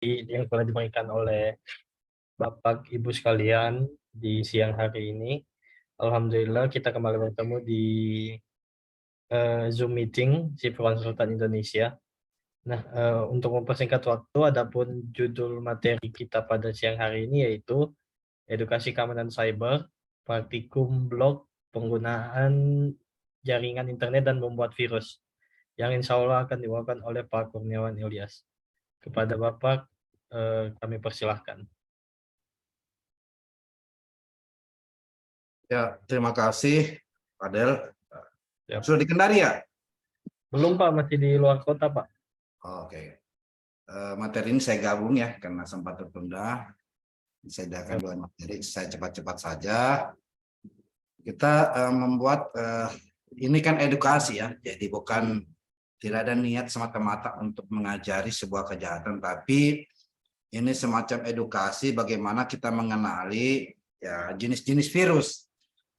yang telah diberikan oleh Bapak Ibu sekalian di siang hari ini. Alhamdulillah kita kembali bertemu di Zoom meeting Chief Konsultan Indonesia. Nah, untuk mempersingkat waktu, adapun judul materi kita pada siang hari ini yaitu Edukasi Keamanan Cyber, Praktikum Blog Penggunaan Jaringan Internet dan Membuat Virus, yang insya Allah akan dibawakan oleh Pak Kurniawan Ilyas. Kepada Bapak, kami persilahkan. Ya, terima kasih, Pak Del. Ya. Sudah di Kendari ya? Belum Pak, masih di luar kota Pak. Oke. Materi ini saya gabung ya, karena sempat tertunda. Saya akan dua materi, saya cepat-cepat saja. Kita membuat, ini kan edukasi ya, jadi bukan, tidak ada niat semata-mata untuk mengajari sebuah kejahatan, tapi ini semacam edukasi bagaimana kita mengenali ya jenis-jenis virus.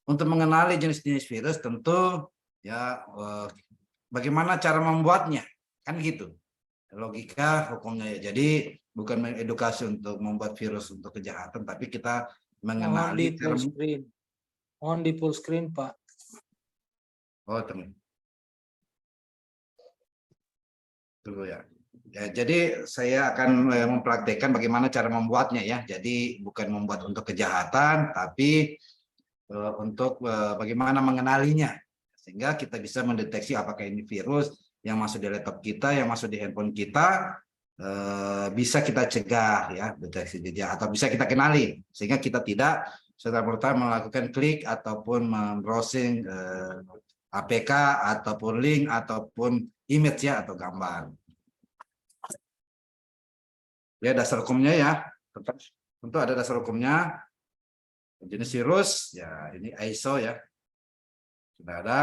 Untuk mengenali jenis-jenis virus tentu ya bagaimana cara membuatnya, kan gitu logika hukumnya ya. Jadi bukan mengedukasi untuk membuat virus untuk kejahatan, tapi kita mengenali cara. Mohon di full screen Pak. Oh teman. Tunggu ya. Ya, jadi saya akan mempraktekkan bagaimana cara membuatnya ya. Jadi bukan membuat untuk kejahatan, tapi untuk bagaimana mengenalinya, sehingga kita bisa mendeteksi apakah ini virus yang masuk di laptop kita, yang masuk di handphone kita, bisa kita cegah ya, deteksi jejak, atau bisa kita kenali, sehingga kita tidak serta-merta melakukan klik ataupun browsing APK ataupun link ataupun image ya atau gambar. Ya, dasar hukumnya ya, tentu ada dasar hukumnya. Jenis virus ya, ini ISO ya, sudah ada.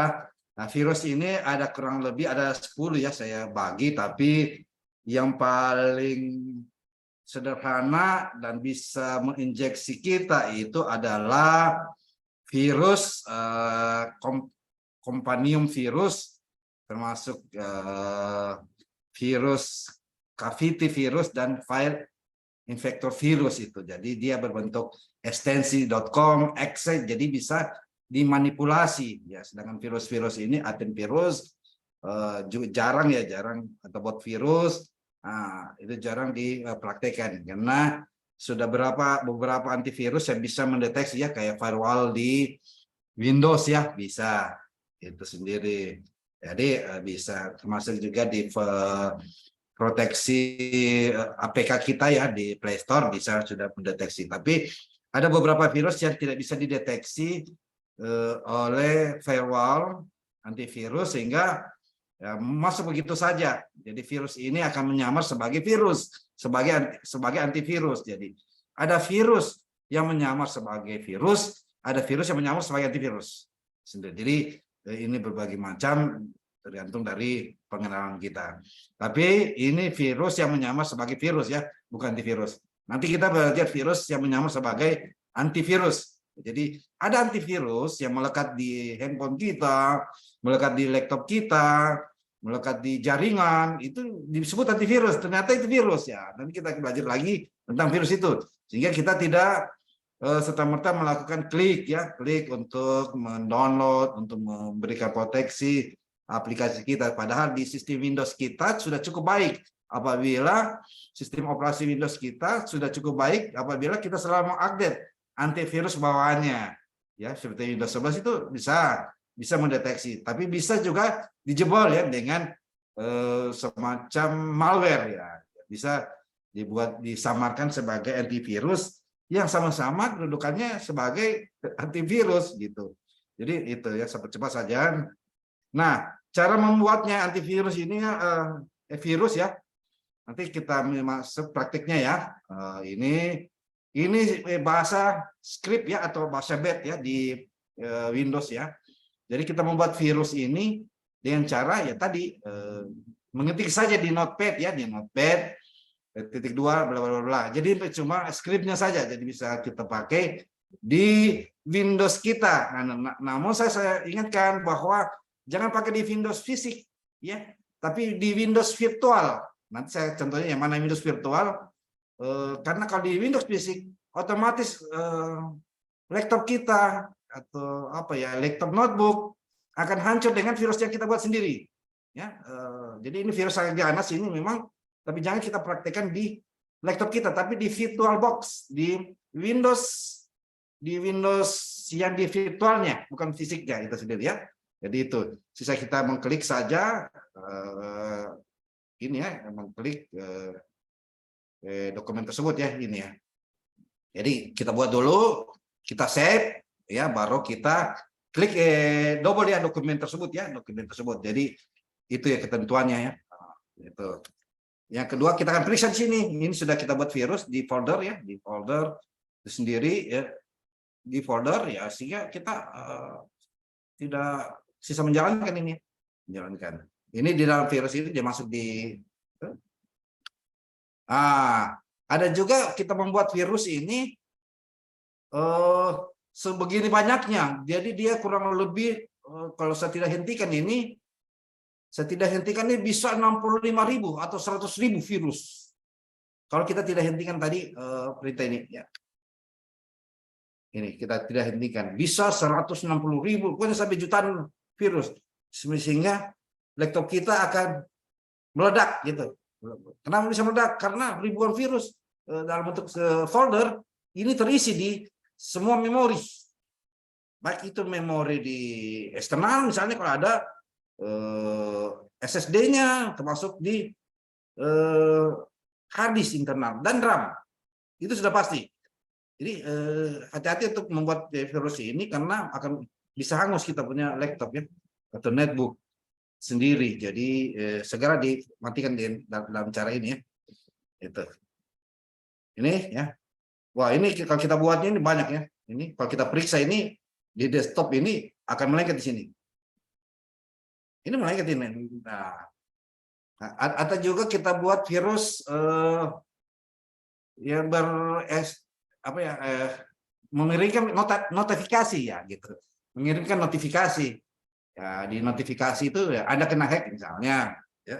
Nah, virus ini ada kurang lebih ada 10 ya, saya bagi, tapi yang paling sederhana dan bisa menginjeksi kita itu adalah virus companion virus, termasuk virus cavity virus dan file infector virus itu. Jadi dia berbentuk ekstensi.com, exe, jadi bisa dimanipulasi ya. Sedangkan virus-virus ini antivirus jarang atau bot virus, nah, itu jarang dipraktekkan karena sudah beberapa antivirus yang bisa mendeteksi ya, kayak firewall di Windows ya, bisa itu sendiri. Jadi bisa termasuk juga di proteksi APK kita ya di Play Store bisa sudah mendeteksi. Tapi ada beberapa virus yang tidak bisa dideteksi oleh firewall antivirus, sehingga ya, masuk begitu saja. Jadi virus ini akan menyamar sebagai virus, sebagai antivirus. Jadi ada virus yang menyamar sebagai virus, ada virus yang menyamar sebagai antivirus. Jadi ini berbagai macam, tergantung dari pengenalan kita. Tapi ini virus yang menyamar sebagai virus ya, bukan antivirus. Nanti kita belajar virus yang menyamar sebagai antivirus. Jadi ada antivirus yang melekat di handphone kita, melekat di laptop kita, melekat di jaringan, itu disebut antivirus. Ternyata itu virus ya. Nanti kita belajar lagi tentang virus itu, sehingga kita tidak serta-merta melakukan klik untuk mendownload, untuk memberikan proteksi aplikasi kita, padahal di sistem Windows kita sudah cukup baik apabila sistem operasi Windows kita sudah cukup baik apabila kita selalu mengupdate antivirus bawaannya ya, seperti Windows 11 itu bisa mendeteksi, tapi bisa juga dijebol ya dengan semacam malware ya, bisa disamarkan sebagai antivirus yang sama-sama kedudukannya sebagai antivirus gitu. Jadi itu ya, cepat saja. Nah, cara membuatnya antivirus ini virus ya. Nanti kita masuk praktiknya ya. Ini bahasa script ya atau bahasa bat ya di Windows ya. Jadi kita membuat virus ini dengan cara ya tadi mengetik saja di Notepad ya, di Notepad _2 bla bla bla. Jadi cuma scriptnya saja, jadi bisa kita pakai di Windows kita. Nah, namun saya ingatkan bahwa jangan pakai di Windows fisik ya, tapi di Windows virtual. Nanti saya contohnya yang mana Windows virtual. karena kalau di Windows Basic otomatis laptop kita atau apa ya, laptop notebook akan hancur dengan virus yang kita buat sendiri. Ya, jadi ini virus yang ganas ini memang, tapi jangan kita praktekkan di laptop kita, tapi di VirtualBox, di Windows yang di virtualnya, bukan fisiknya itu sendiri ya. Jadi itu, sisa kita mengklik saja ini ya, mengklik dokumen tersebut ya, ini ya. Jadi kita buat dulu, kita save ya, baru kita klik double ya dokumen tersebut ya, dokumen tersebut. Jadi itu ya ketentuannya ya. Itu. Yang kedua kita akan periksa di sini. Ini sudah kita buat virus di folder ya, di folder itu sendiri ya, di folder ya, sehingga kita tidak sisa menjalankan ini, menjalankan. Ini di dalam virus ini dia masuk di. Ada juga kita membuat virus ini sebegini banyaknya. Jadi dia kurang lebih kalau saya tidak hentikan ini. Saya tidak hentikan ini bisa 65.000 atau 100.000 virus. Kalau kita tidak hentikan tadi perintah ini ya. Ini kita tidak hentikan, bisa 160.000, pokoknya sampai jutaan virus. Sehingga laptop kita akan meledak gitu. Kenapa bisa meledak? Karena ribuan virus dalam bentuk folder ini terisi di semua memori. Baik itu memori di eksternal, misalnya kalau ada SSD-nya termasuk di hard disk internal dan RAM, itu sudah pasti. Jadi hati-hati untuk membuat virus ini karena akan bisa hangus kita punya laptop ya atau netbook sendiri. Jadi segera dimatikan dalam cara ini ya. Itu. Ini ya. Wah ini kalau kita buatnya ini banyak ya. Ini kalau kita periksa ini di desktop ini akan melengket di sini. Ini melengket ini. Nah, atau juga kita buat virus yang mengirimkan notifikasi ya gitu, mengirimkan notifikasi ya, di notifikasi itu ya, ada kena hack misalnya ya,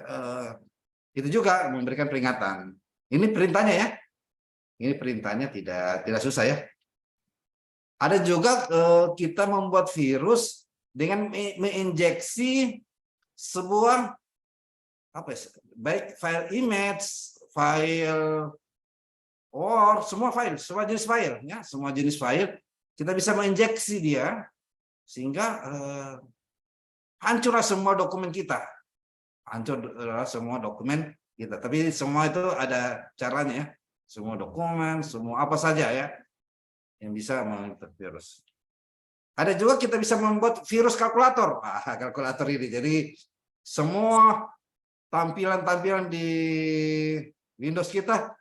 itu juga memberikan peringatan. Ini perintahnya ya, ini perintahnya tidak susah ya. Ada juga kita membuat virus dengan menginjeksi sebuah apa ya, baik file image, file semua jenis file ya, semua jenis file kita bisa menginjeksi dia sehingga hancurlah semua dokumen kita, semua dokumen kita. Tapi semua itu ada caranya ya, semua dokumen, semua apa saja ya yang bisa menginfeksi virus. Ada juga kita bisa membuat virus kalkulator, kalkulator ini. Jadi semua tampilan di Windows kita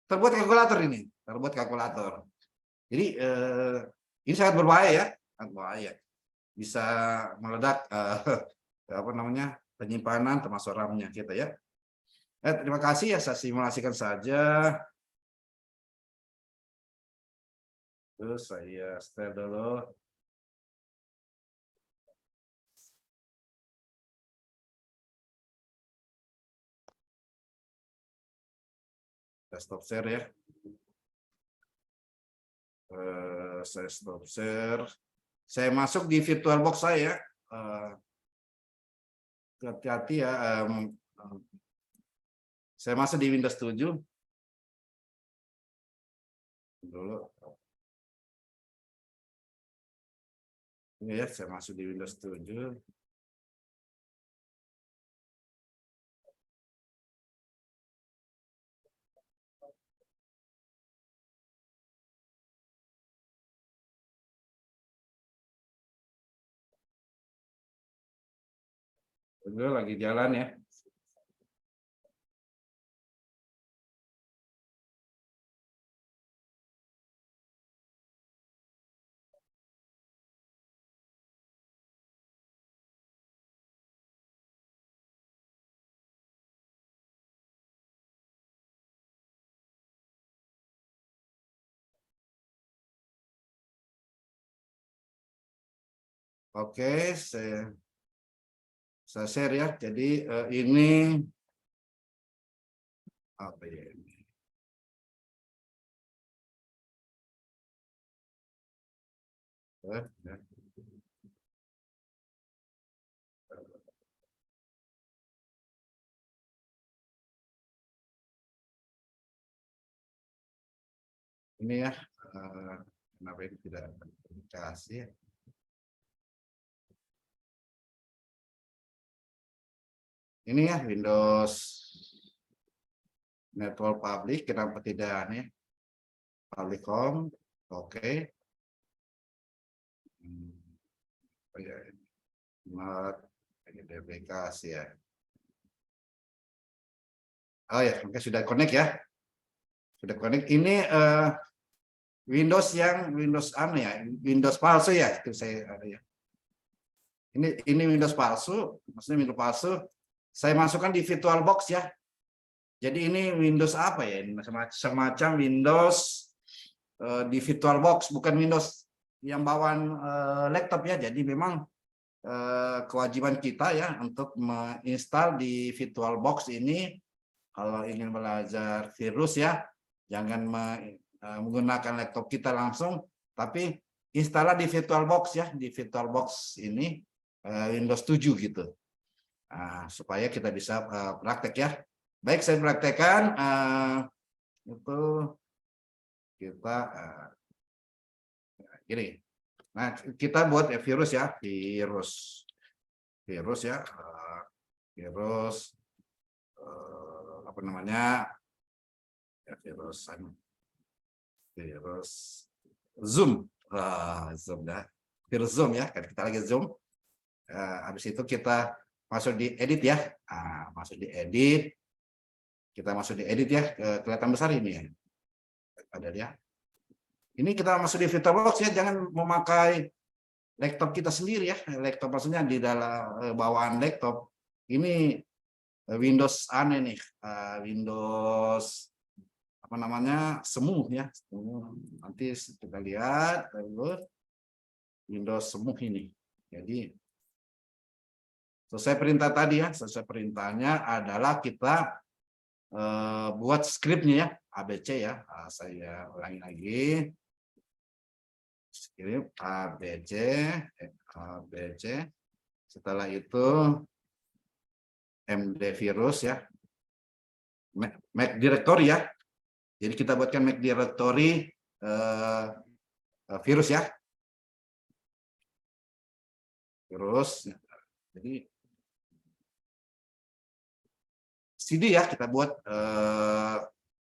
terbuat kalkulator ini, terbuat kalkulator. Jadi ini sangat berbahaya ya, sangat bahaya. Bisa meledak apa namanya penyimpanan termasuk RAM-nya kita ya. Terima kasih ya, saya simulasikan saja. Terus saya share dulu. Saya stop share ya. Saya stop share. Saya masuk di VirtualBox saya. Hati-hati ya. Saya masuk di Windows 7. Dulu. Ini ya, saya masuk di Windows 7. Itu lagi jalan ya. Oke, saya share ya. Jadi ini apa ya ini? Ya. Ini ya, kenapa ini tidak dikasih? Ini ya Windows Network Public, kenapa tidak nih? Public Home, oke. Oh ya, ini duplikasi ya. Oh ya, oke, sudah connect ya. Sudah connect. Ini Windows yang Windows ya, Windows palsu ya, itu saya ya. Ini Windows palsu, maksudnya Windows palsu. Saya masukkan di VirtualBox ya. Jadi ini Windows apa ya? Ini semacam Windows di VirtualBox, bukan Windows yang bawaan laptop ya. Jadi memang kewajiban kita ya untuk menginstal di VirtualBox ini kalau ingin belajar virus ya, jangan menggunakan laptop kita langsung, tapi install di VirtualBox ya, di VirtualBox ini Windows 7 gitu. Supaya kita bisa praktek ya. Baik, saya praktekkan itu kita gini. Nah, kita buat virus ya, virus ya, virus apa namanya? Ya, virus Zoom. Zoom dah. Virus Zoom ya, kan kita lagi Zoom. Habis itu kita masuk di edit ya. Masuk di edit. Kita masuk di edit ya, kelihatan besar ini ya. Ada dia. Ini kita masuk di VirtualBox ya, jangan memakai laptop kita sendiri ya. Laptop maksudnya di dalam bawaan laptop. Ini Windows aneh nih, Windows apa namanya, semu ya. Nanti kita lihat Windows semu ini. Jadi selesai perintah tadi ya, selesai perintahnya adalah kita buat skripnya ya, ABC ya. Saya ulangi lagi. Skrip ABC. Setelah itu MD virus ya. Make directory ya. Jadi kita buatkan make directory virus ya. Virus. Jadi CD ya, kita buat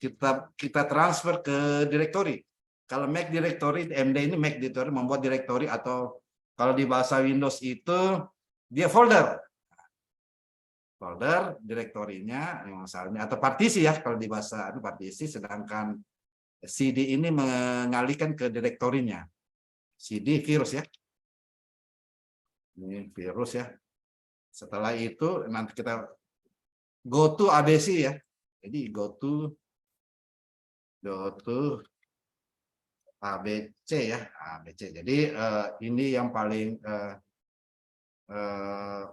kita transfer ke directory. Kalau make directory, MD ini make directory, membuat directory, atau kalau di bahasa Windows itu dia folder direktorinya misalnya, atau partisi ya kalau di bahasa itu partisi, sedangkan CD ini mengalihkan ke direktorinya. CD virus ya. Ini virus ya. Setelah itu nanti kita go to ABC ya. Jadi go to ABC ya, ABC. Jadi ini yang paling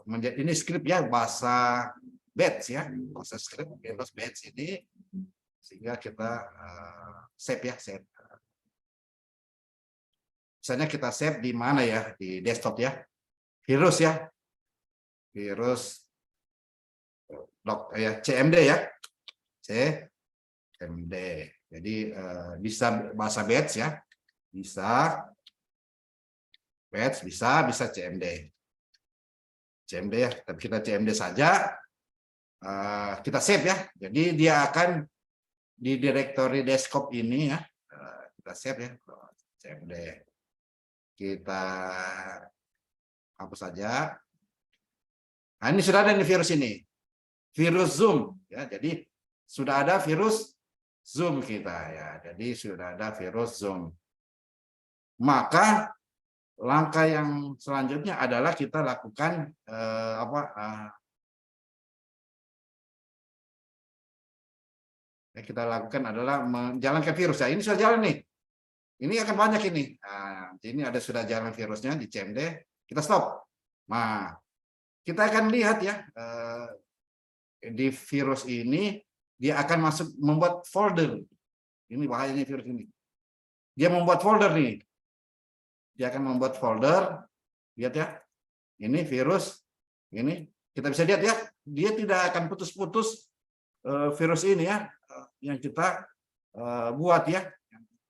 menjadi ini skrip ya, bahasa Bash ya, bahasa skrip Windows Bash ini, sehingga kita save ya, save. Misalnya kita save di mana ya, di desktop ya, virus ya, virus ya, CMD ya, CMD. Jadi bisa bahasa Bash ya, bisa Bash, bisa CMD. CMD ya, tapi kita CMD saja, kita save ya. Jadi dia akan di directory desktop ini ya, kita save ya, CMD. Kita hapus saja. Nah, ini sudah ada nih virus ini, virus Zoom ya. Jadi sudah ada virus Zoom kita ya. Jadi sudah ada virus Zoom. Maka langkah yang selanjutnya adalah kita lakukan kita lakukan adalah menjalankan virus ya. Ini sudah jalan nih. Ini akan banyak ini. Nah, ini ada sudah jalan virusnya di CMD. Kita stop. Nah, kita akan lihat ya di virus ini dia akan masuk membuat folder. Ini bahayanya virus ini. Dia membuat folder nih. dia akan membuat folder. Lihat ya, ini virus, ini kita bisa lihat ya, dia tidak akan putus-putus virus ini ya, yang kita buat ya,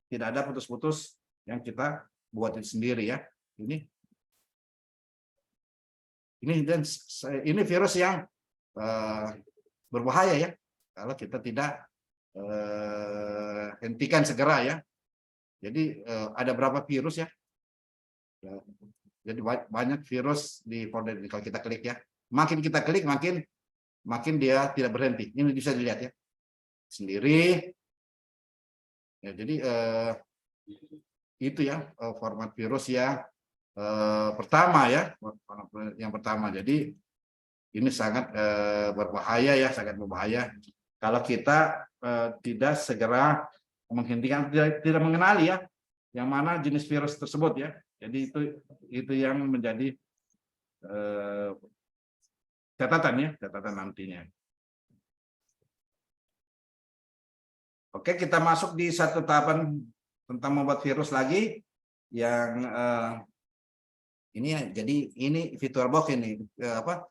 tidak ada putus-putus yang kita buat itu sendiri ya. Ini virus yang berbahaya ya, kalau kita tidak hentikan segera ya. Jadi ada berapa virus ya? Jadi banyak virus di folder ini kalau kita klik ya. Makin kita klik makin dia tidak berhenti. Ini bisa dilihat ya sendiri. Ya, jadi itu ya format virus yang pertama ya, yang pertama. Jadi ini sangat berbahaya ya, sangat berbahaya kalau kita tidak segera menghentikan, tidak mengenali ya yang mana jenis virus tersebut ya. Jadi itu yang menjadi catatan ya, catatan nantinya. Oke, kita masuk di satu tahapan tentang membuat virus lagi yang ini ya. Jadi ini VirtualBox ini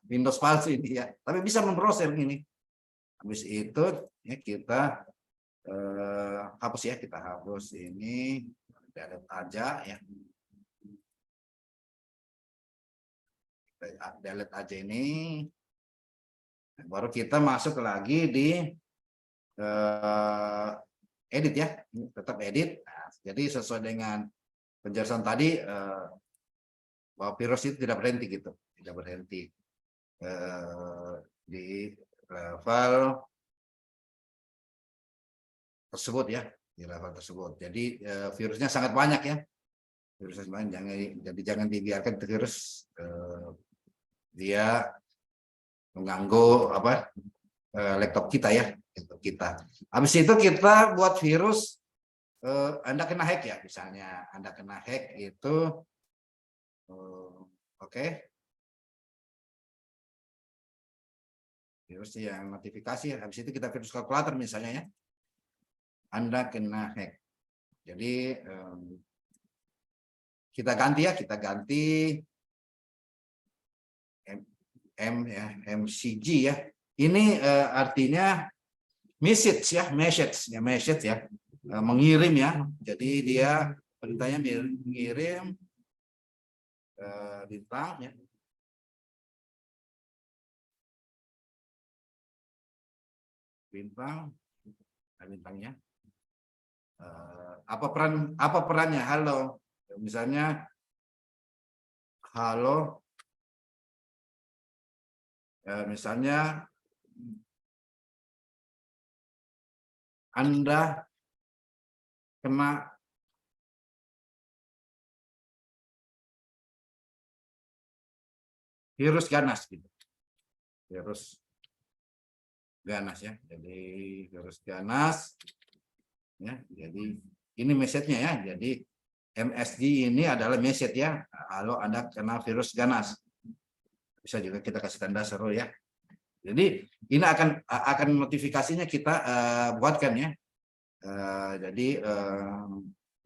Windows palsu ini ya. Tapi bisa membrowser ini. Habis itu ya kita hapus ya, kita hapus ini, delete aja ya. Kita delete aja ini. Baru kita masuk lagi di edit ya, tetap edit. Nah, jadi sesuai dengan penjelasan tadi bahwa virus itu tidak berhenti gitu, tidak berhenti di level tersebut ya, di level tersebut. Jadi virusnya sangat banyak ya, virusnya banyak. Jadi jangan dibiarkan virus dia mengganggu laptop kita ya. Habis itu kita buat virus, Anda kena hack ya, misalnya Anda kena hack itu, oke. Virus yang notifikasi, habis itu kita virus kalkulator misalnya ya, Anda kena hack. Jadi kita ganti ya, kita ganti MCG ya. Ini artinya message ya, mengirim ya. Jadi dia perintahnya mengirim bintang ya. Bintangnya. Apa perannya? Halo. Misalnya halo. Misalnya Anda kena virus ganas gitu. Virus ganas ya. Jadi virus ganas ya. Jadi ini message-nya ya. Jadi MSG ini adalah message ya. Halo, Anda kena virus ganas. Bisa juga kita kasih tanda seru ya. Jadi ini akan notifikasinya kita buatkan ya. Jadi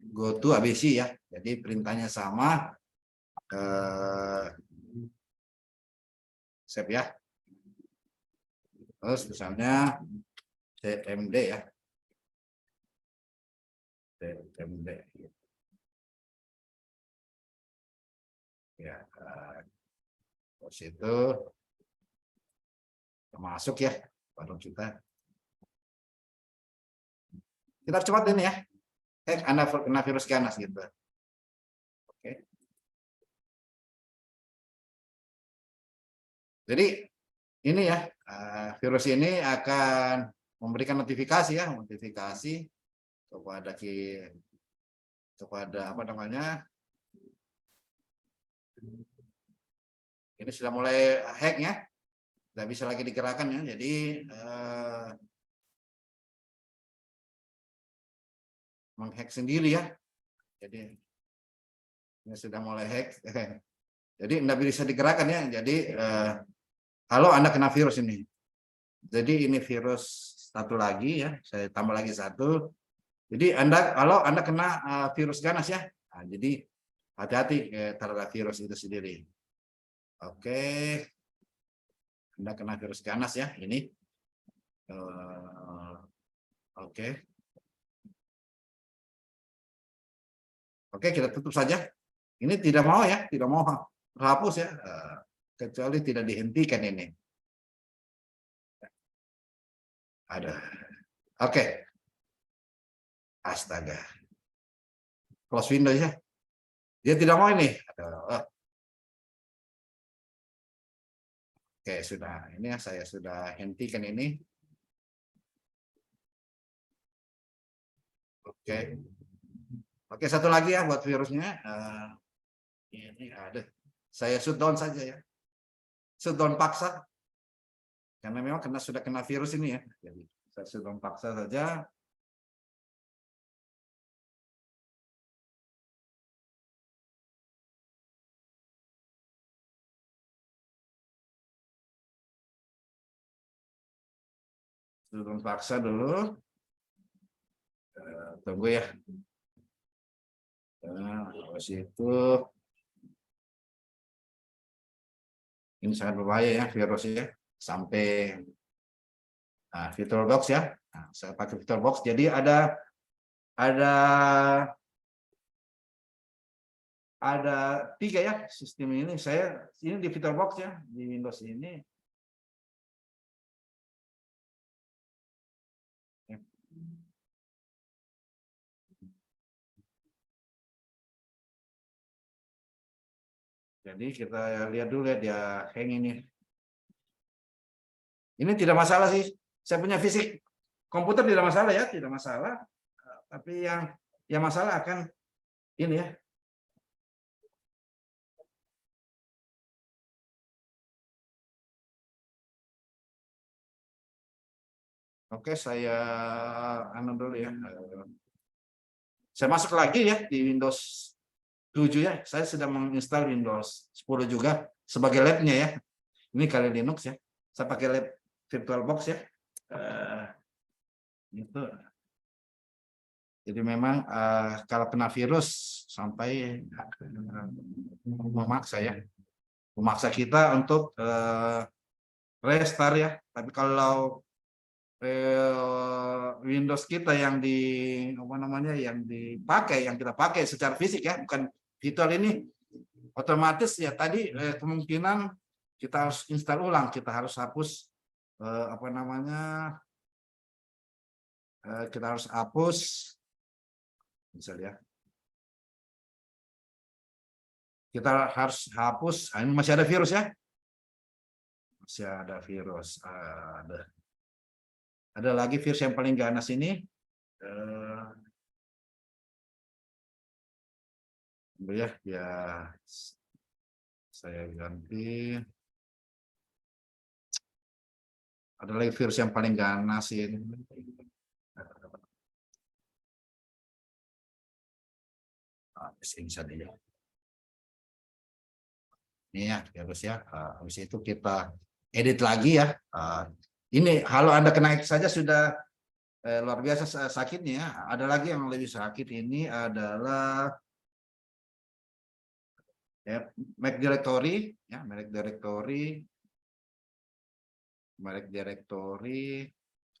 go to ABC ya. Jadi perintahnya sama. Save ya. Terus misalnya CMD ya. CMD. Ya. Terus itu termasuk ya, baru kita cepat ini ya, Anda kena virus ganas gitu. Oke. Jadi ini ya, virus ini akan memberikan notifikasi ya, notifikasi kepada apa namanya, ini sudah mulai hack ya. Tidak bisa lagi digerakkan ya. Jadi menghack sendiri ya. Jadi ini sudah mulai hack. Jadi tidak bisa digerakkan ya. Jadi halo, Anda kena virus ini. Jadi ini virus satu lagi ya. Saya tambah lagi satu. Jadi Anda kena virus ganas ya. Nah, jadi hati-hati terhadap virus itu sendiri. Oke, Anda kena virus ganas ya ini. Oke. Oke, kita tutup saja. Ini tidak mau ya, tidak mau terhapus ya, kecuali tidak dihentikan ini. Ada. Oke. Astaga. Close window ya. Dia tidak mau ini. Oke, sudah. Ini ya, saya sudah hentikan ini. Oke. Oke, satu lagi ya buat virusnya. Ini ada. Saya shutdown saja ya. Shutdown paksa. Karena memang sudah kena virus ini ya. Jadi saya shutdown paksa saja. Shutdown paksa dulu. Tunggu ya. Nah, habis itu ini sangat berbahaya ya virusnya sampai VirtualBox ya. Nah, saya pakai VirtualBox. Jadi ada 3 ya sistem ini. Saya ini di VirtualBox ya, di Windows ini. Jadi kita lihat dulu ya dia hang ini. Ini tidak masalah sih. Saya punya fisik komputer tidak masalah ya, tidak masalah. Tapi yang masalah akan ini ya. Oke, saya dulu ya. Saya masuk lagi ya di Windows 7 ya. Saya sudah menginstal Windows 10 juga sebagai labnya ya. Ini kali Linux ya. Saya pakai lab VirtualBox ya. Itu. Jadi memang kalau kena virus sampai memaksa ya. Memaksa kita untuk restart ya. Tapi kalau Windows kita yang yang kita pakai secara fisik ya, bukan virtual ini, otomatis ya tadi kemungkinan kita harus install ulang, kita harus hapus kita harus hapus misalnya. Kita harus hapus, ini masih ada virus ya, masih ada virus, ada lagi virus yang paling ganas ini. Ya, saya ganti. Ada lagi virus yang paling ganas ini. Ini saja ya. Ini ya virus ya. Habis itu kita edit lagi ya. Ini kalau Anda kena saja sudah luar biasa sakitnya ya. Ada lagi yang lebih sakit, ini adalah ya, Mac Directory ya, Mac Directory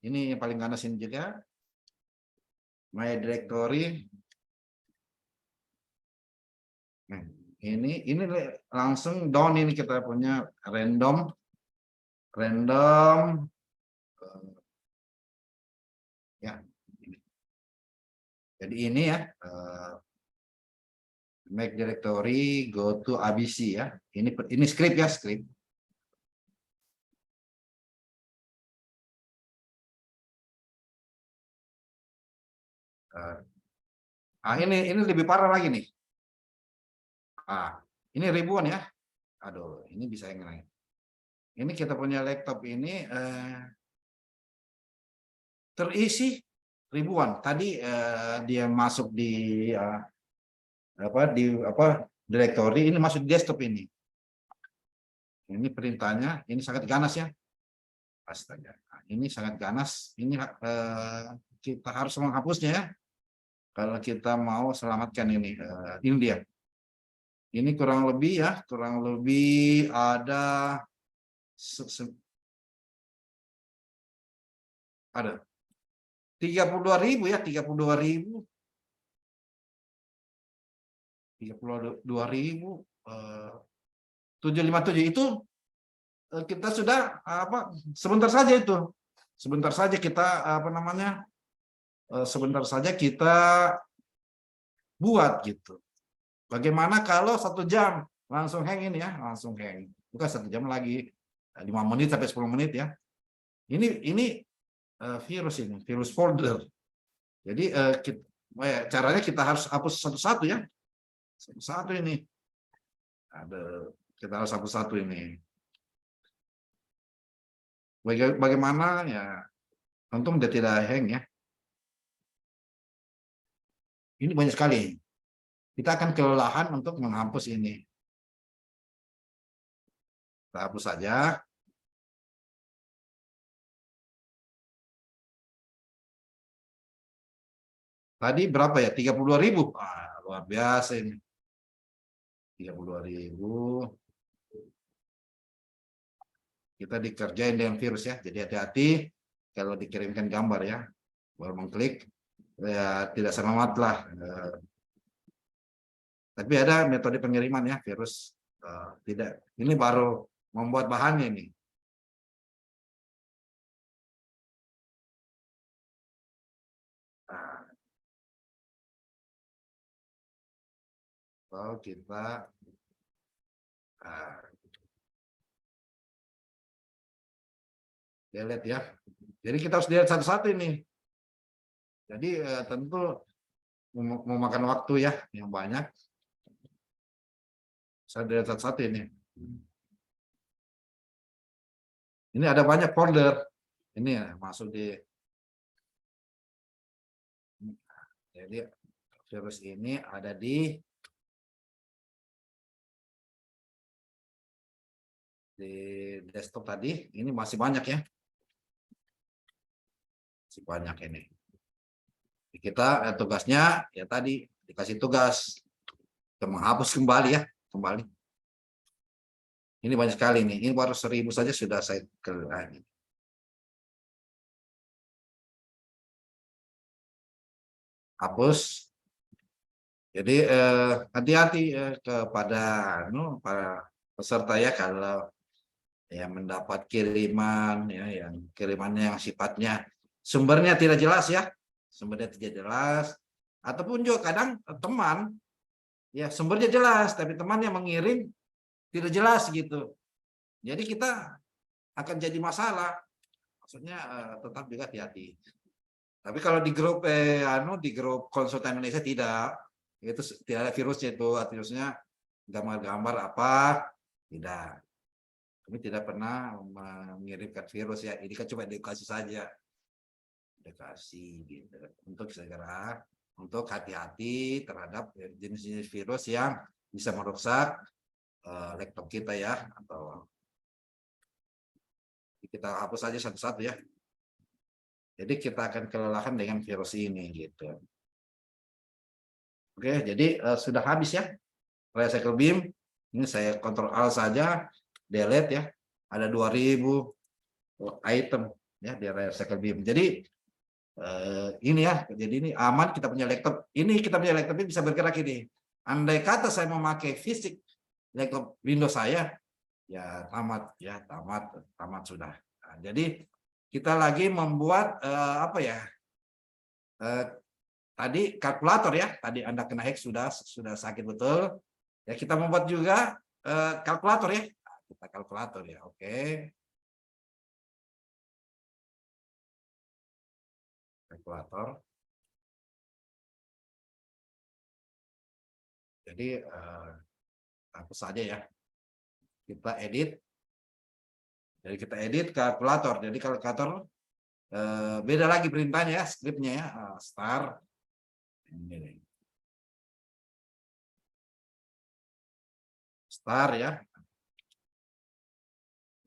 ini yang paling ganas ini juga. My Directory. Nah, ini langsung down, ini kita punya random ya. Jadi ini ya Mac Directory go to ABC ya. Ini script ya, script. Ini lebih parah lagi nih. Ini ribuan ya. Aduh, ini bisa yang lain. Ini kita punya laptop ini terisi ribuan. Tadi dia masuk di directory, ini masuk di desktop ini. Ini perintahnya, ini sangat ganas ya. Astaga, ini sangat ganas. Ini kita harus menghapusnya ya. Kalau kita mau selamatkan ini dia. Ini kurang lebih ya, kurang lebih ada ada 32.000 ya, 32.000. 32.000 757 itu kita sudah apa sebentar saja itu. Sebentar saja kita apa namanya? Sebentar saja kita buat gitu. Bagaimana kalau 1 jam langsung hang ini ya, langsung hang. Bukan 1 jam lagi, 5 menit sampai 10 menit ya. Ini virus ini, virus folder. Jadi caranya kita harus hapus satu-satu ya. Satu-satu ini. Kita harus satu-satu ini. Bagaimana ya? Untung dia tidak hang ya. Ini banyak sekali. Kita akan kelelahan untuk menghapus ini. Kita hapus saja. Tadi berapa ya? 32.000. Luar biasa ini. 32.000. Kita dikerjain dengan virus ya. Jadi hati-hati kalau dikirimkan gambar ya. Baru mengklik ya tidak selamat lah. Tapi ada metode pengiriman ya virus tidak. Ini baru membuat bahannya ini. Kita delete ya. Jadi kita harus lihat satu-satu ini. Jadi tentu memakan waktu ya yang banyak. Saya lihat satu-satu ini. Ini ada banyak folder. Ini ya masuk di. Jadi virus ini ada di desktop tadi. Ini masih banyak ya. Masih banyak ini. Kita tugasnya ya tadi dikasih tugas untuk menghapus kembali ya, kembali. Ini banyak sekali nih. Ini baru 1.000 saja sudah saya kerjain. Hapus. Jadi hati-hati kepada para peserta ya kalau ya mendapat kiriman ya yang kirimannya yang sifatnya sumbernya tidak jelas ya. Sumbernya tidak jelas ataupun juga kadang teman ya sumbernya jelas tapi teman yang mengirim tidak jelas gitu. Jadi kita akan jadi masalah. Maksudnya tetap juga hati-hati. Tapi kalau di grup di grup konsultan Indonesia tidak, itu tidak ada virusnya itu, virusnya gambar-gambar apa tidak. Kami tidak pernah mengirimkan virus ya. Ini kan cuma edukasi saja. Edukasi gitu. Untuk segera untuk hati-hati terhadap jenis-jenis virus yang bisa merusak laptop kita ya atau kita hapus saja satu-satu ya. Jadi kita akan kelelahan dengan virus ini gitu. Oke, jadi sudah habis ya recycle bin. Ini saya Ctrl Alt saja, delete ya. Ada 2.000 item ya di recycle bin. Jadi ini ya, jadi ini aman kita punya laptop. Ini kita punya laptop ini bisa bergerak ini. Andai kata saya memakai fisik laptop Windows saya, ya tamat sudah. Nah, jadi kita lagi membuat apa ya? Tadi kalkulator ya. Tadi Anda kena hack sudah sakit betul. Ya kita membuat juga kalkulator ya. Kita kalkulator ya. Oke. Kalkulator. Jadi apa saja ya. Kita edit. Jadi kita edit kalkulator. Jadi kalkulator beda lagi perintahnya ya, skripnya ya. Start. Ini. Start ya.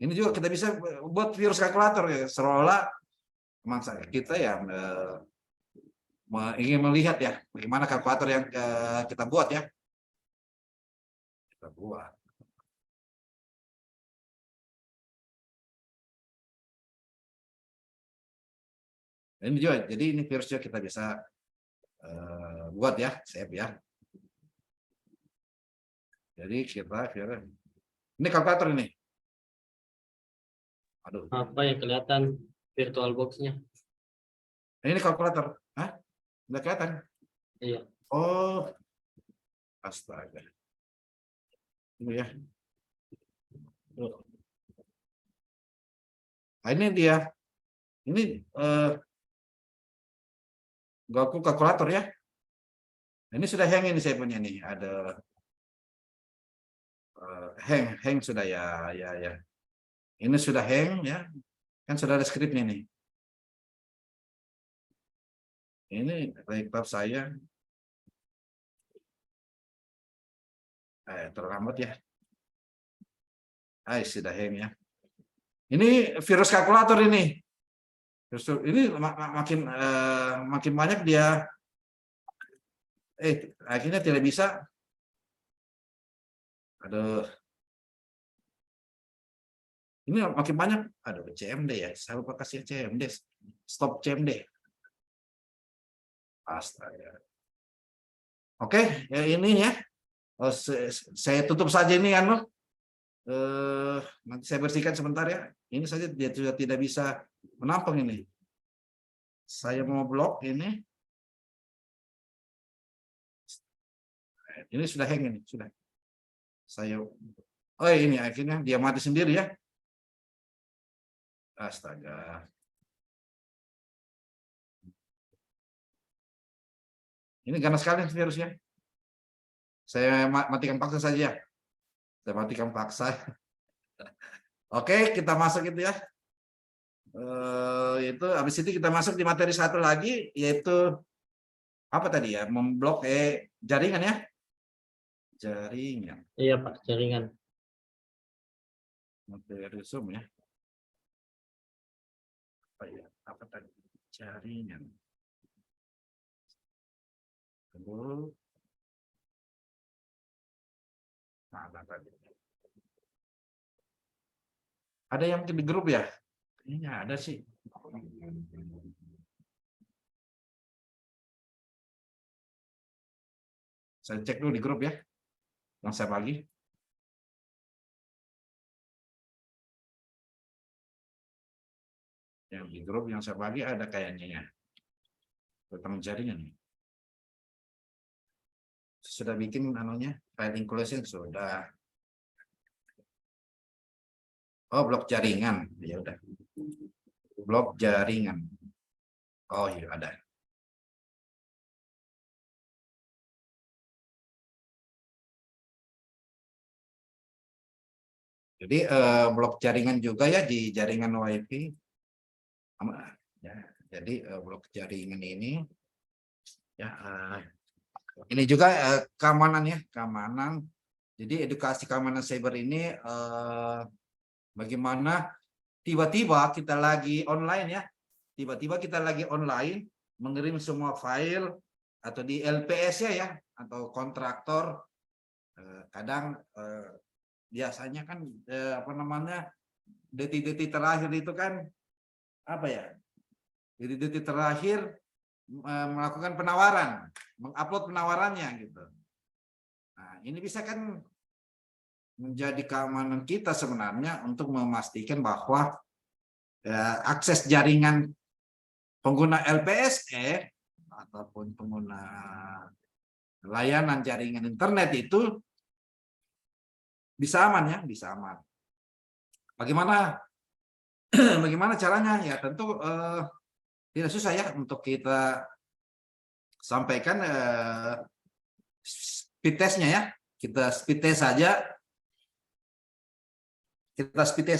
Ini juga kita bisa buat virus kalkulator ya. Seolah mangsa kita ya ingin melihat ya bagaimana kalkulator yang kita buat ya. Kita buat. Ini juga, jadi ini virusnya kita bisa buat ya, save ya. Jadi kita virus. Ini kalkulator ini. Aduh. Apa yang kelihatan virtual box-nya? Ini kalkulator. Hah? Udah kelihatan? Iya. Oh, astaga. Ini ya. Nah, ini dia. Ini Goku kalkulator ya. Ini sudah hang ini saya punya nih. Ada hang sudah ya. Ini sudah hang ya. Kan sudah ada skripnya nih. Ini laptop saya. Terlambat ya. Sudah hang ya. Ini virus kalkulator ini. Ini makin banyak dia. Akhirnya tidak bisa. Aduh. Ini makin banyak. Aduh, CMD ya. Saya lupa kasih CMD. Stop CMD. Astaga. Oke, ya ini ya. Saya tutup saja ini kan. Nanti saya bersihkan sebentar ya. Ini saja dia sudah tidak bisa menampung ini. Saya mau blok ini. Ini sudah hang ini, sudah. Ini akhirnya dia mati sendiri ya. Astaga. Ini ganas sekali virusnya. Saya matikan paksa saja. Saya matikan paksa. Oke, kita masuk itu ya. Itu habis itu kita masuk di materi satu lagi, yaitu apa tadi ya, memblok jaringan ya. Jaringan. Iya Pak, jaringan. Materi Zoom ya. Apa tadi? Jaringan. Ada yang di grup ya? Ini ada sih. Saya cek dulu di grup ya. Yang saya bagi. Yang di grup yang saya bagi ada kayaknya ya. Tentang jaringan. Sudah bikin anunya, file inclusion sudah. Oh, blok jaringan. Ya udah. Blok jaringan. Oh iya ada. Jadi blok jaringan juga ya di jaringan WiFi. Ya, jadi blok jaringan ini ya ini juga keamanan ya, keamanan. Jadi edukasi keamanan cyber ini bagaimana tiba-tiba kita lagi online ya, tiba-tiba kita lagi online mengirim semua file atau di LPS ya atau kontraktor kadang biasanya kan apa namanya detik-detik terakhir itu kan apa ya, detik-detik terakhir melakukan penawaran, mengupload penawarannya gitu. Nah ini bisa kan menjadi keamanan kita sebenarnya untuk memastikan bahwa akses jaringan pengguna LPSE ataupun pengguna layanan jaringan internet itu bisa aman ya, bisa aman. Bagaimana caranya? Ya tentu tidak susah ya untuk kita sampaikan speed testnya ya. Kita speed test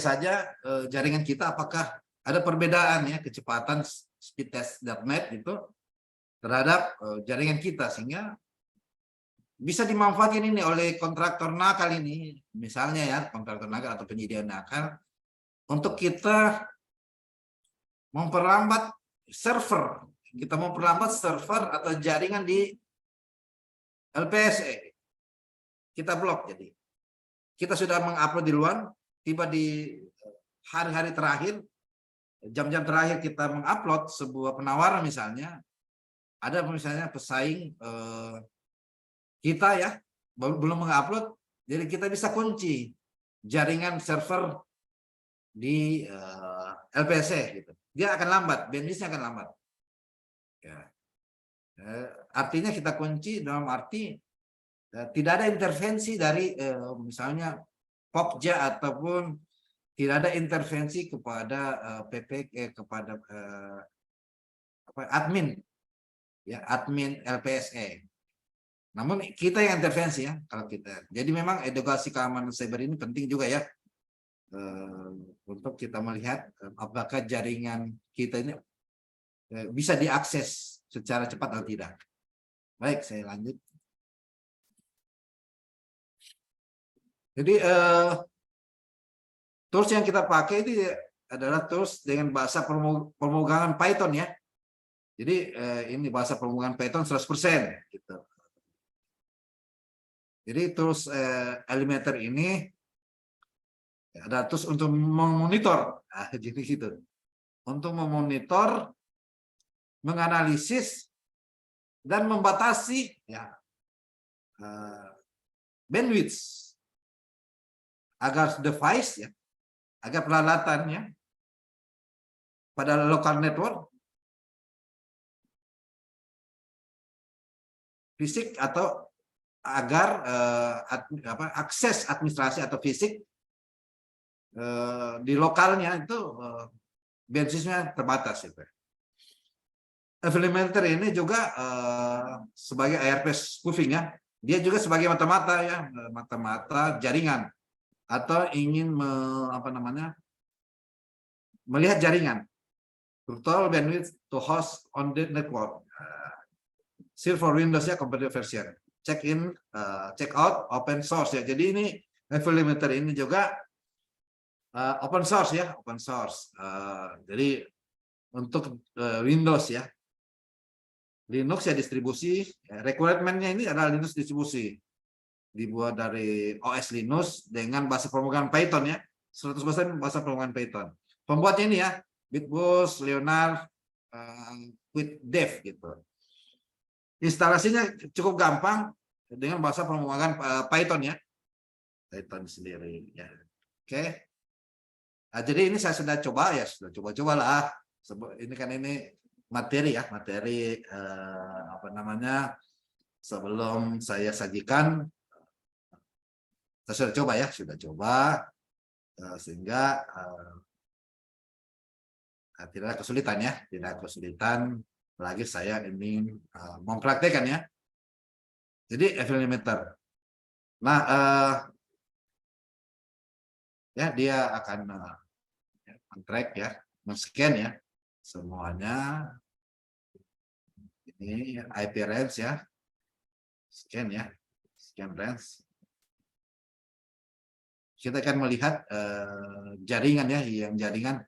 saja jaringan kita apakah ada perbedaan ya kecepatan speedtest.net itu terhadap jaringan kita, sehingga bisa dimanfaatkan ini oleh kontraktor nakal ini, misalnya ya kontraktor nakal atau penyedia nakal untuk kita memperlambat server atau jaringan di LPSE, kita blok. Jadi kita sudah mengupload di luar, tiba di hari-hari terakhir, jam-jam terakhir kita mengupload sebuah penawaran misalnya, ada misalnya pesaing kita ya belum mengupload, jadi kita bisa kunci jaringan server di LPSC gitu. Dia akan lambat, bandwidth-nya akan lambat. Ya. Artinya kita kunci dalam arti tidak ada intervensi dari misalnya Pokja ataupun tidak ada intervensi kepada kepada admin ya, admin LPSE. Namun kita yang intervensi ya kalau kita. Jadi memang edukasi keamanan cyber ini penting juga ya untuk kita melihat apakah jaringan kita ini bisa diakses secara cepat atau tidak. Baik, saya lanjut. Jadi tools yang kita pakai ini adalah tools dengan bahasa pemrograman Python ya. Jadi ini bahasa pemrograman Python 100% gitu. Jadi tools Elementor ini ada tools untuk memonitor, jadi gitu. Untuk memonitor, menganalisis dan membatasi ya bandwidth agar device ya, agar peralatannya pada local network fisik atau agar akses administrasi atau fisik di lokalnya itu bandwidth-nya terbatas itu. Elementor ini juga sebagai ARP spoofing ya, dia juga sebagai mata-mata ya, mata-mata jaringan atau ingin melihat jaringan. Total bandwidth to host on the network. Seal for Windows ya, compatible version. Check in, check out, open source ya. Jadi ini Elementor ini juga open source ya, open source. Jadi untuk Windows ya. Linux ya distribusi, requirement-nya ini adalah Linux distribusi. Dibuat dari OS Linux dengan bahasa pemrograman Python ya, 100% bahasa pemrograman Python. Pembuatnya ini ya, Bitbus, Leonard, QuickDev gitu. Instalasinya cukup gampang dengan bahasa pemrograman Python ya, Python sendiri ya. Oke. Nah, jadi ini saya sudah coba ya, sudah coba-coba lah. Ini kan ini materi ya, materi sebelum saya sajikan. Saya sudah coba ya, sehingga tidak kesulitan ya, tidak kesulitan lagi saya ingin mempraktekkan ya. Jadi Elementor. Nah, ya dia akan men-track ya, men-scan ya semuanya. Ini IP range ya, scan ya, scan range. Kita akan melihat jaringan ya, yang jaringan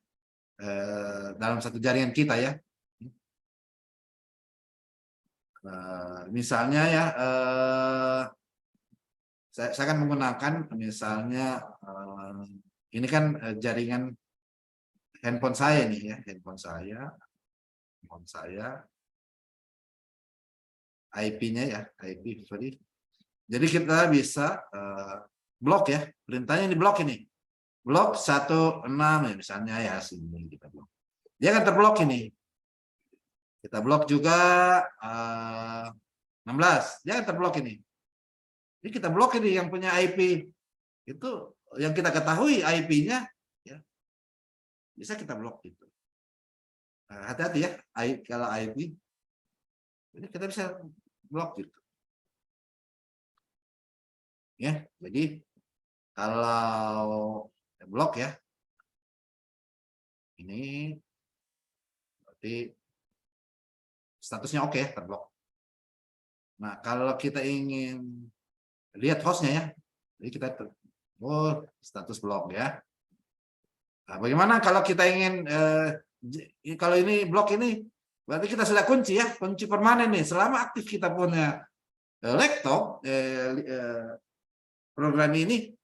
dalam satu jaringan kita ya. Misalnya ya, saya akan menggunakan misalnya ini kan jaringan handphone saya nih ya, handphone saya, IP-nya ya, IP sorry. Jadi kita bisa blok ya, perintahnya di blok ini. Blok 16 ya misalnya ya, sini kita blok. Dia akan terblok ini. Kita blok juga 16, dia akan terblok ini. Jadi kita blok ini yang punya IP itu, yang kita ketahui IP-nya ya, bisa kita blok itu. Hati-hati ya, kalau IP. Jadi kita bisa blok gitu. Ya, jadi kalau blok ya, ini berarti statusnya oke, terblok. Nah, kalau kita ingin lihat hostnya ya, jadi kita status blok ya. Nah, bagaimana kalau kita ingin kalau ini blok ini, berarti kita sudah kunci ya, kunci permanen nih. Selama aktif kita punya laptop, program ini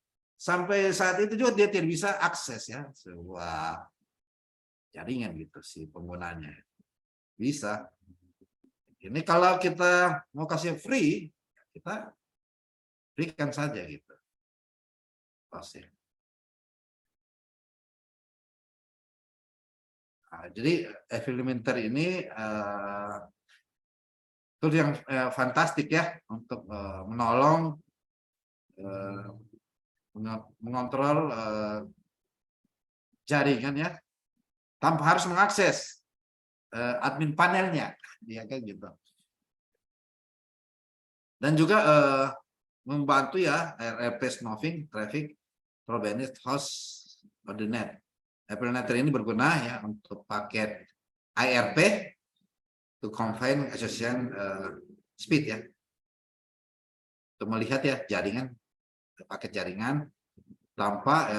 sampai saat itu juga dia tidak bisa akses ya sebuah jaringan gitu si penggunanya. Bisa. Ini kalau kita mau kasih free, kita berikan saja gitu. Pasti. Nah, jadi Evilimenter ini tool yang fantastik ya untuk menolong mengontrol jaringan ya tanpa harus mengakses admin panelnya, ya kan gitu. Dan juga membantu ya RRP snoffing, traffic, provenance host of the net. Evilimenter ini berguna ya untuk paket IRP to confine association speed ya. Untuk melihat ya jaringan, paket jaringan tanpa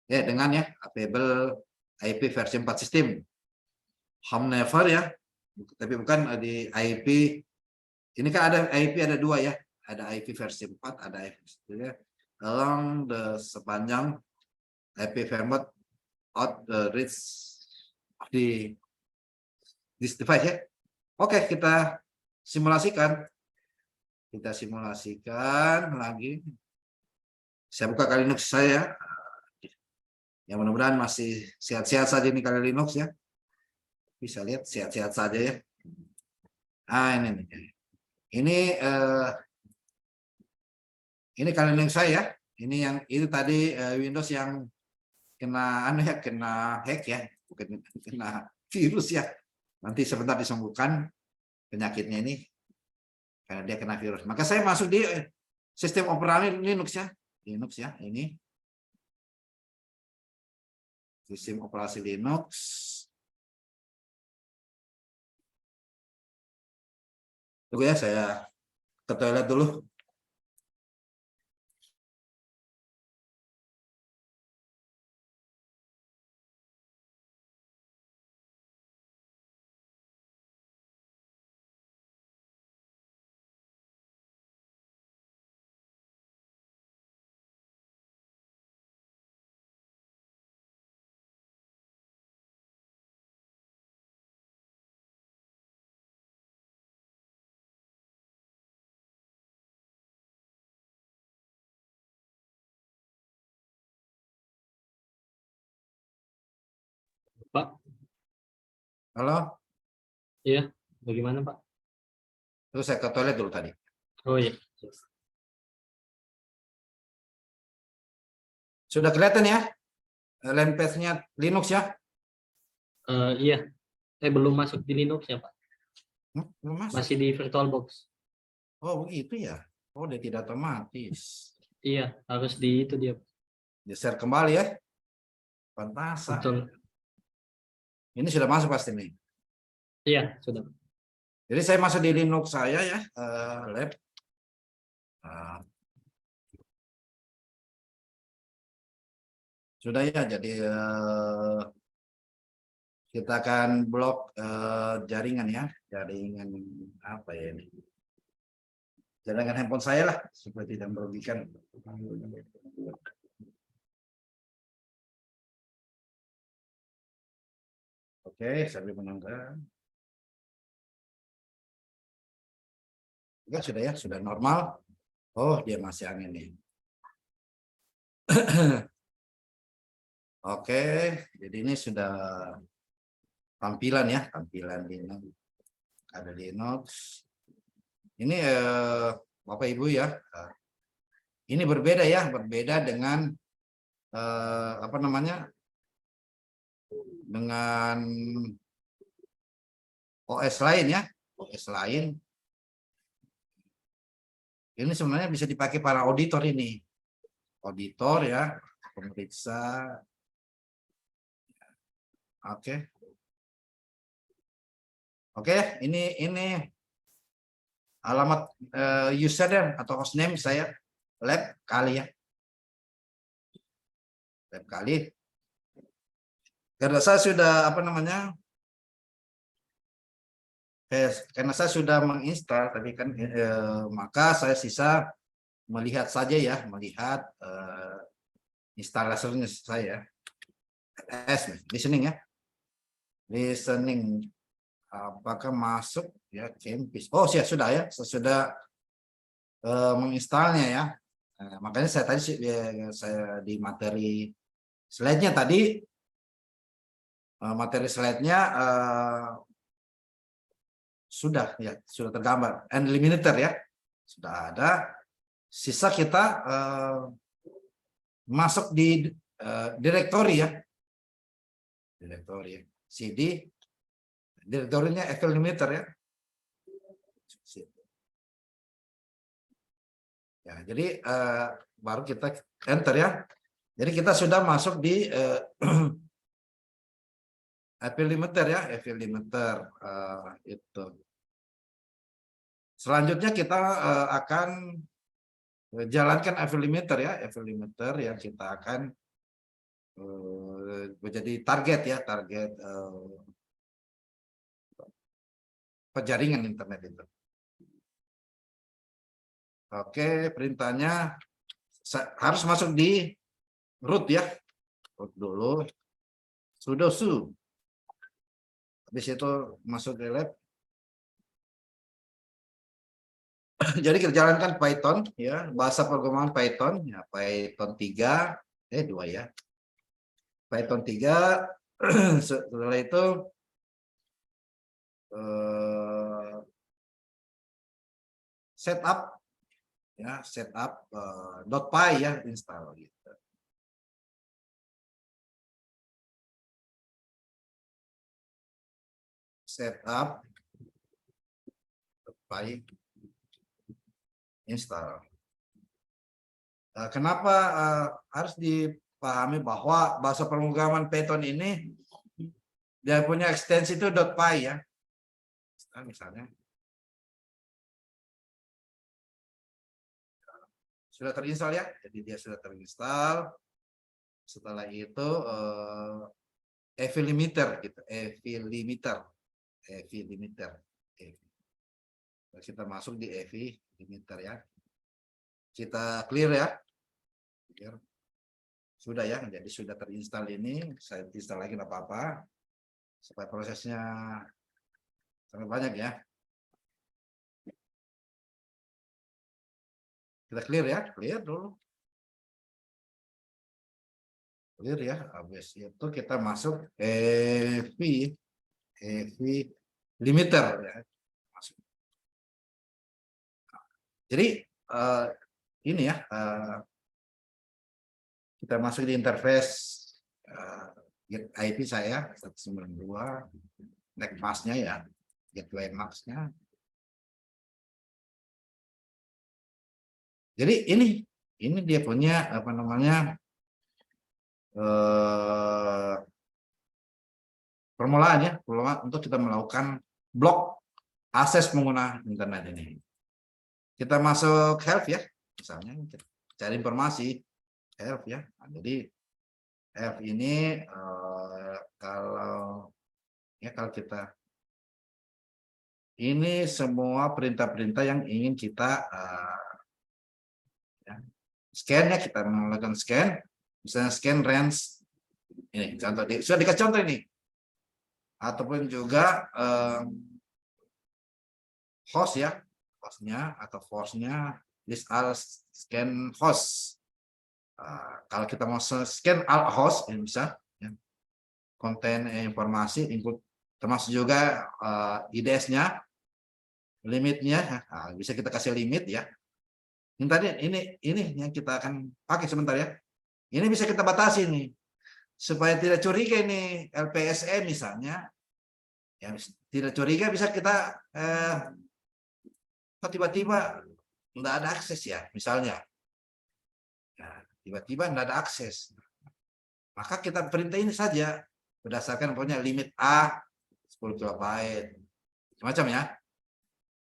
ya dengan ya available IP versi 4 sistem. Home never ya, tapi bukan di IP. Ini kan ada IP ada dua ya, ada IP versi 4, ada IP ya, along the sepanjang IP firmware out the reach of this device ya. Oke, kita simulasikan. Kita simulasikan lagi. Saya buka Kali Linux saya. Ya mudah-mudahan masih sehat-sehat saja nih Kali Linux ya. Bisa lihat sehat-sehat saja ya. Ah ini nih. Ini Kali Linux saya. Ini yang itu tadi Windows yang kena kena hack ya, bukan kena virus ya. Nanti sebentar disembuhkan penyakitnya ini karena dia kena virus. Maka saya masuk di sistem operasi Linux ya. Linux ya, ini sistem operasi Linux. Tunggu ya, saya ke toilet dulu. Pak, Halo, iya, bagaimana Pak? terus saya ke toilet dulu tadi. Oh iya. Sudah kelihatan ya? Lamp-nya Linux ya? Iya, belum masuk di Linux ya Pak. Belum masuk. Masih di VirtualBox. Oh begitu ya? Oh dia tidak otomatis. Iya, harus di itu dia. Di-share kembali ya? Fantastis. Betul. Ini sudah masuk pasti nih. Iya, sudah. Jadi saya masuk di Linux saya ya, lab. Sudah ya, jadi kita akan blok jaringan ya, jaringan apa ya ini? Jaringan handphone saya lah, supaya tidak merugikan. Oke, sambil menunggu. Ya, sudah ya, sudah normal. Oh, dia masih angin nih. Oke, jadi ini sudah tampilan ya, tampilan Linux. Ada Linux. Ini Bapak Ibu ya, ini berbeda ya, berbeda dengan apa namanya, dengan OS lain ya, OS lain. Ini sebenarnya bisa dipakai para auditor ini, auditor ya, pemeriksa. Oke, oke, ini alamat username atau hostname saya lab kali ya, lab kali. Karena saya sudah apa namanya, karena saya sudah menginstal tadi kan, maka saya sisa melihat saja ya, melihat instalatornya saya. Listening ya. Listening. Apakah masuk ya Campis? Oh, sudah ya. Saya sudah menginstalnya ya. Makanya saya tadi saya di materi slide-nya tadi sudah ya, sudah tergambar unlimited ya. Sudah ada. Sisa kita masuk di direktori ya. Direktori CD, direktorinya FL limiter ya. Ya, jadi baru kita enter ya. Jadi kita sudah masuk di FL limiter ya, FL limiter itu. Selanjutnya kita akan jalankan FL limiter ya, FL limiter yang kita akan menjadi target ya, target penjaringan internet itu. Oke, perintahnya harus masuk di root ya, root dulu, sudo su, habis itu masuk ke lab. Jadi kita jalankan Python ya, bahasa pemrograman Python ya, Python 3, 2 ya. Python 3 setelah itu setup ya, setup .py ya, install gitu. Setup .py install. Kenapa harus dipahami bahwa bahasa pemrograman Python ini dia punya ekstensi itu .py ya. Misalnya sudah terinstall ya, jadi dia sudah terinstall. Setelah itu FL limiter gitu, FL limiter. Kita masuk di FL limiter ya. Kita clear ya. Sudah ya, jadi sudah terinstall ini. Saya install lagi nggak apa-apa supaya prosesnya sangat banyak ya. Kita clear ya, clear dulu. Clear ya, habis itu kita masuk FL limiter ya. Masuk. Jadi ini ya, kita masuk di interface get IP saya 192, next mask-nya ya, gateway mask-nya. Jadi ini dia punya apa namanya permulaan ya, permulaan untuk kita melakukan blok akses pengguna internet ini. Kita masuk help ya, misalnya cari informasi help ya. Nah, jadi help ini kalau kita ini semua perintah-perintah yang ingin kita scan ya, kita melakukan scan, misalnya scan range ini contoh, sudah dikasih contoh ini, ataupun juga host ya, hostnya atau force-nya list all scan host. Kalau kita mau scan all host ini bisa ya. Konten informasi input termasuk juga IDS-nya, limitnya, bisa kita kasih limit ya. Ini tadi ini yang kita akan pakai sebentar ya. Ini bisa kita batasi nih supaya tidak curiga ini LPSE misalnya. Ya, tidak curiga bisa kita tiba-tiba enggak ada akses ya misalnya. Ya, tiba-tiba enggak ada akses. Maka kita perintah ini saja berdasarkan pokoknya limit A 10 KB macam ya.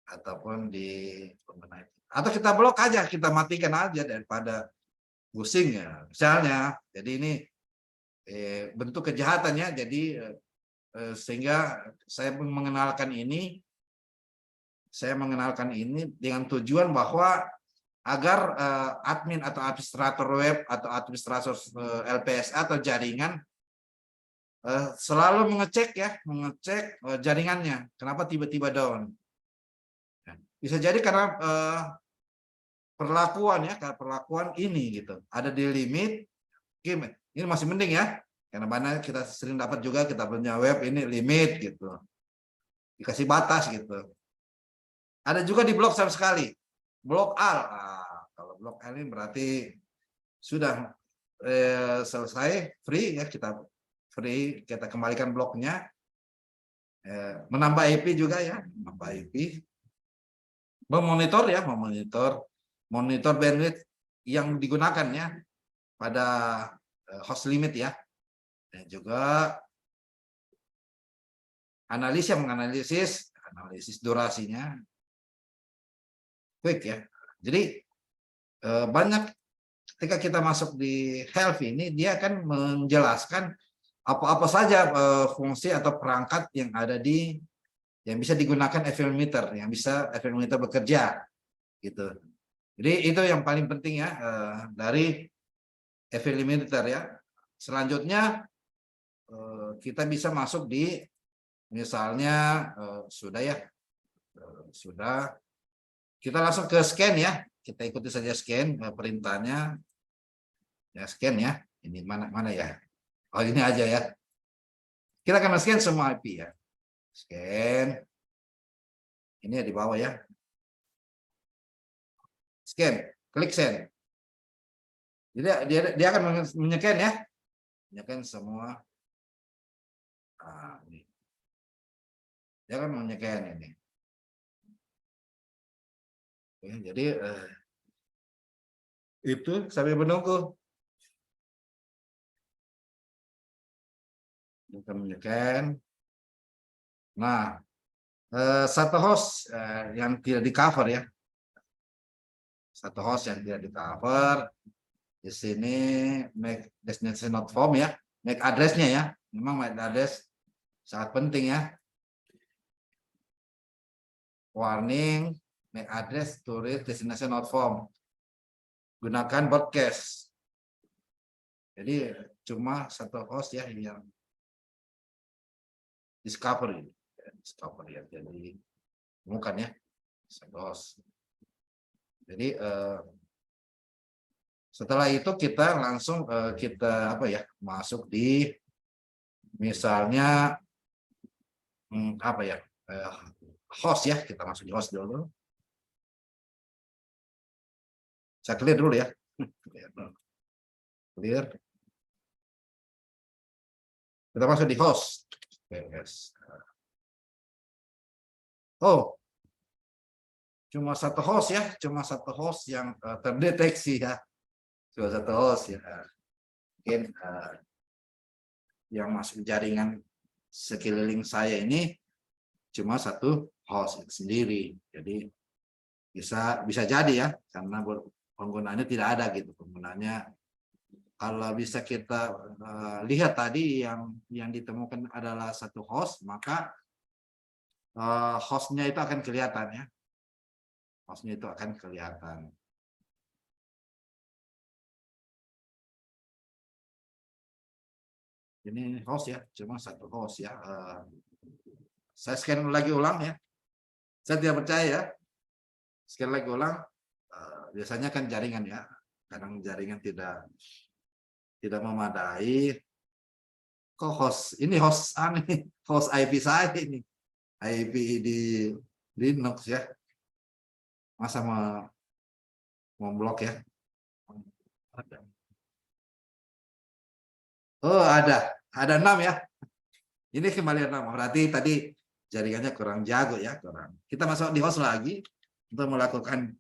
Ataupun di atau kita blok aja, kita matikan aja daripada pusing ya. Misalnya, jadi ini bentuk kejahatannya, jadi sehingga saya mengenalkan ini dengan tujuan bahwa agar admin atau administrator web atau administrator LPSA atau jaringan selalu mengecek jaringannya. Kenapa tiba-tiba down? Bisa jadi karena perlakuan ini gitu. Ada di limit. Ini masih mending ya. Karena mana kita sering dapat juga kita punya web ini limit gitu. Dikasih batas gitu. Ada juga di blok sama sekali. Blok all. Kalau blok all ini berarti sudah selesai, free ya, kita kembalikan bloknya. Menambah IP juga ya, menambah IP. Memonitor monitor bandwidth yang digunakan ya pada host limit ya. Dan juga menganalisis durasinya. Quick ya. Jadi banyak ketika kita masuk di health ini, dia akan menjelaskan apa saja fungsi atau perangkat yang ada yang bisa digunakan FL meter, yang bisa FL meter bekerja gitu. Jadi itu yang paling penting ya dari FL meter ya. Selanjutnya kita bisa masuk di misalnya sudah kita langsung ke scan ya. Kita ikuti saja scan perintahnya. Ya scan ya. Ini mana ya? Oh ini aja ya. Kita akan scan semua IP ya. Scan. Ini ya di bawah ya. Scan. Klik send. Jadi dia akan menycan ya. Menycan semua. Ini. Dia akan menycan ini. Jadi itu sambil menunggu. Kita menycan. Nah, satu host yang tidak di cover ya. Satu host yang tidak di cover. Di sini make destination not form ya. Make address-nya ya. Memang make address sangat penting ya. Warning, make address to read destination not form. Gunakan broadcast. Jadi cuma satu host ya yang discovery ya. Jadi bukan ya satu host. Jadi setelah itu kita langsung kita masuk di misalnya host ya. Kita masuk di host dulu. Saya clear dulu ya. Clear. Kita masuk di host. Oh, cuma satu host ya. Cuma satu host yang terdeteksi ya. Cuma satu host ya. Mungkin yang masuk jaringan sekeliling saya ini cuma satu host sendiri. Jadi bisa jadi ya, karena penggunaannya tidak ada gitu. Penggunaannya kalau bisa kita lihat tadi yang ditemukan adalah satu host, maka hostnya itu akan kelihatan ya. Hostnya itu akan kelihatan. Ini host ya, cuma satu host ya. Saya scan lagi ulang ya. Saya tidak percaya ya. Scan lagi ulang. Biasanya kan jaringan ya. Kadang jaringan tidak memadai. Kok host ini host aneh, host IP saya ini. IP di Linux ya. Masa mau blok ya? Oh, ada 6 ya. Ini kembali 6. Berarti tadi jaringannya kurang jago ya, kurang. Kita masuk di host lagi untuk melakukan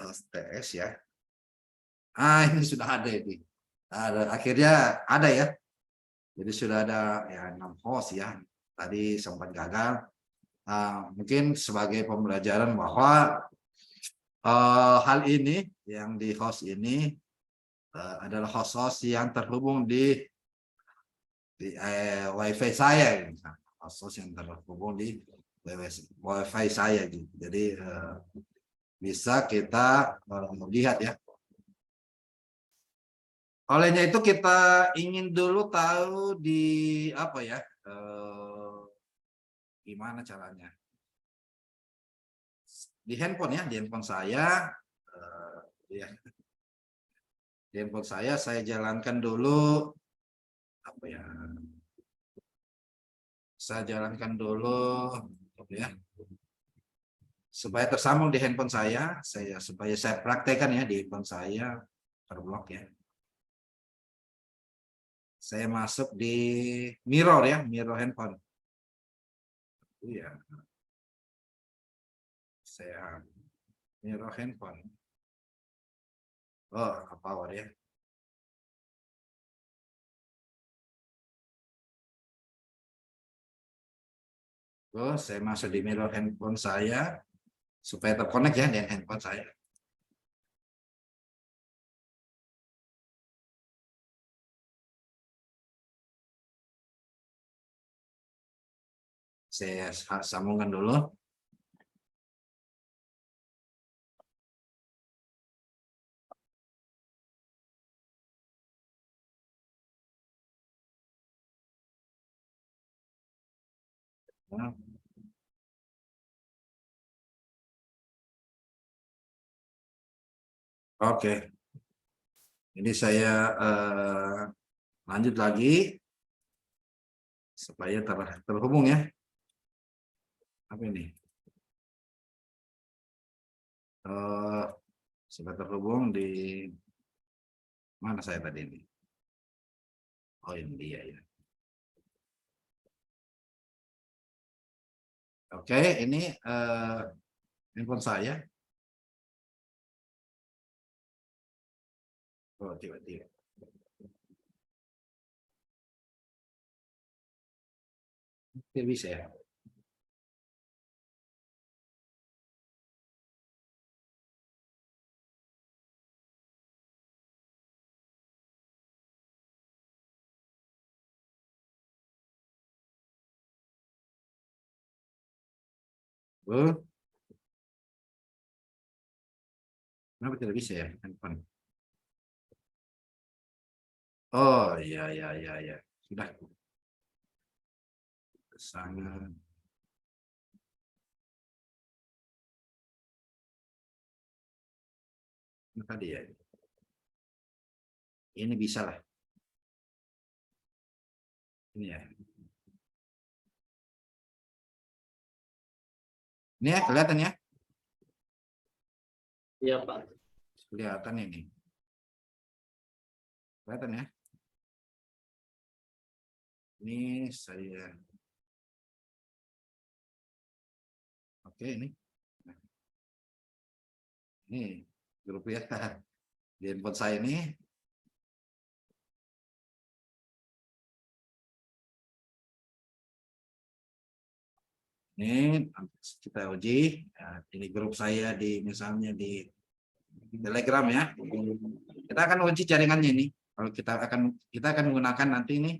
host TS ya. Ini sudah ada ini. Akhirnya ada ya. Jadi sudah ada ya 6 host ya. Tadi sempat gagal. Mungkin sebagai pembelajaran bahwa hal ini yang di host ini adalah host-host yang terhubung di WiFi saya, host yang terhubung di WiFi saya gitu. Jadi bisa kita lihat ya. Olehnya itu kita ingin dulu tahu di apa ya, gimana caranya. Di handphone ya, di handphone saya, ya. Di handphone saya jalankan dulu apa ya? Saya jalankan dulu, ya, supaya tersambung di handphone saya supaya saya praktekkan ya di handphone saya terblok ya. Saya masuk di mirror ya, mirror handphone. Iya. Saya mirror handphone. Oh, power ya. Oh, saya masuk di mirror handphone saya supaya terkonek ya dengan handphone saya. Saya sambungkan dulu. Oke, ini saya lanjut lagi supaya terhubung ya. Apa ini? Sudah terhubung di mana saya tadi ini? Oh, ini dia ya. Oke, ini handphone saya. Oh, tiba-tiba. Tidak bisa ya. Kenapa tidak bisa ya handphone? Oh, iya, iya, iya, iya. Sudah. Sangat. Tadi ya. Ini bisa lah. Ini ya. Ini ya, kelihatan ya? Iya, Pak. Kelihatan ini. Kelihatan ya? Ini saya. Oke, ini. Ini grup ya. Di handphone saya ini. Ini kita uji. Nah, ini grup saya di misalnya di Telegram ya. Kita akan uji jaringannya ini. Kalau kita akan menggunakan nanti ini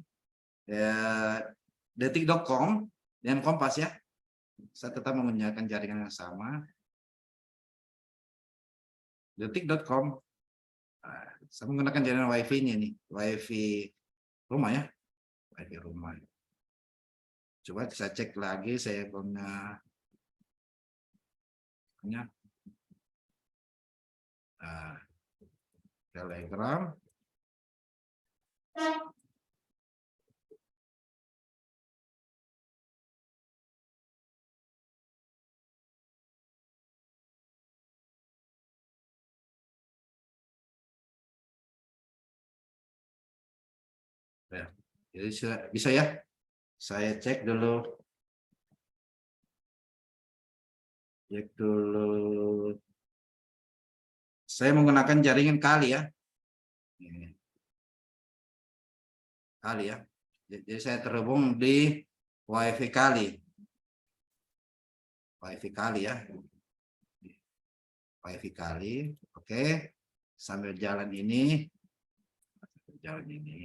detik.com dan Kompas ya. Saya tetap menggunakan jaringan yang sama. Detik.com. Nah, saya menggunakan jaringan WiFi-nya nih, WiFi rumah ya, WiFi rumah. Coba saya cek lagi, saya punya Telegram. Ya, jadi bisa ya. Saya cek dulu. Cek dulu. Saya menggunakan jaringan Kali ya. Ini. Kali ya. Jadi saya terhubung di WiFi Kali. WiFi Kali ya. WiFi Kali. Oke. Sambil jalan ini. Jalan ini.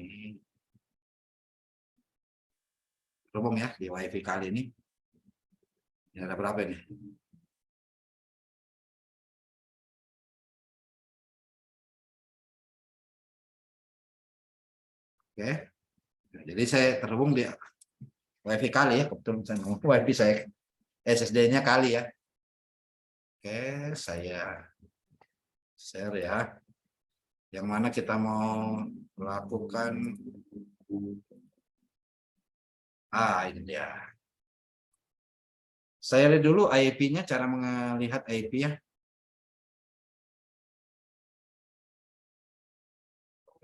Terhubung ya di WiFi Kali ini. Ini ada berapa ini? Oke. Jadi saya terhubung di WiFi kali ya, kebetulan saya WiFi saya SSD-nya kali ya. Oke, saya share ya. Yang mana kita mau melakukan ini dia. Saya lihat dulu IP-nya, cara melihat IP ya.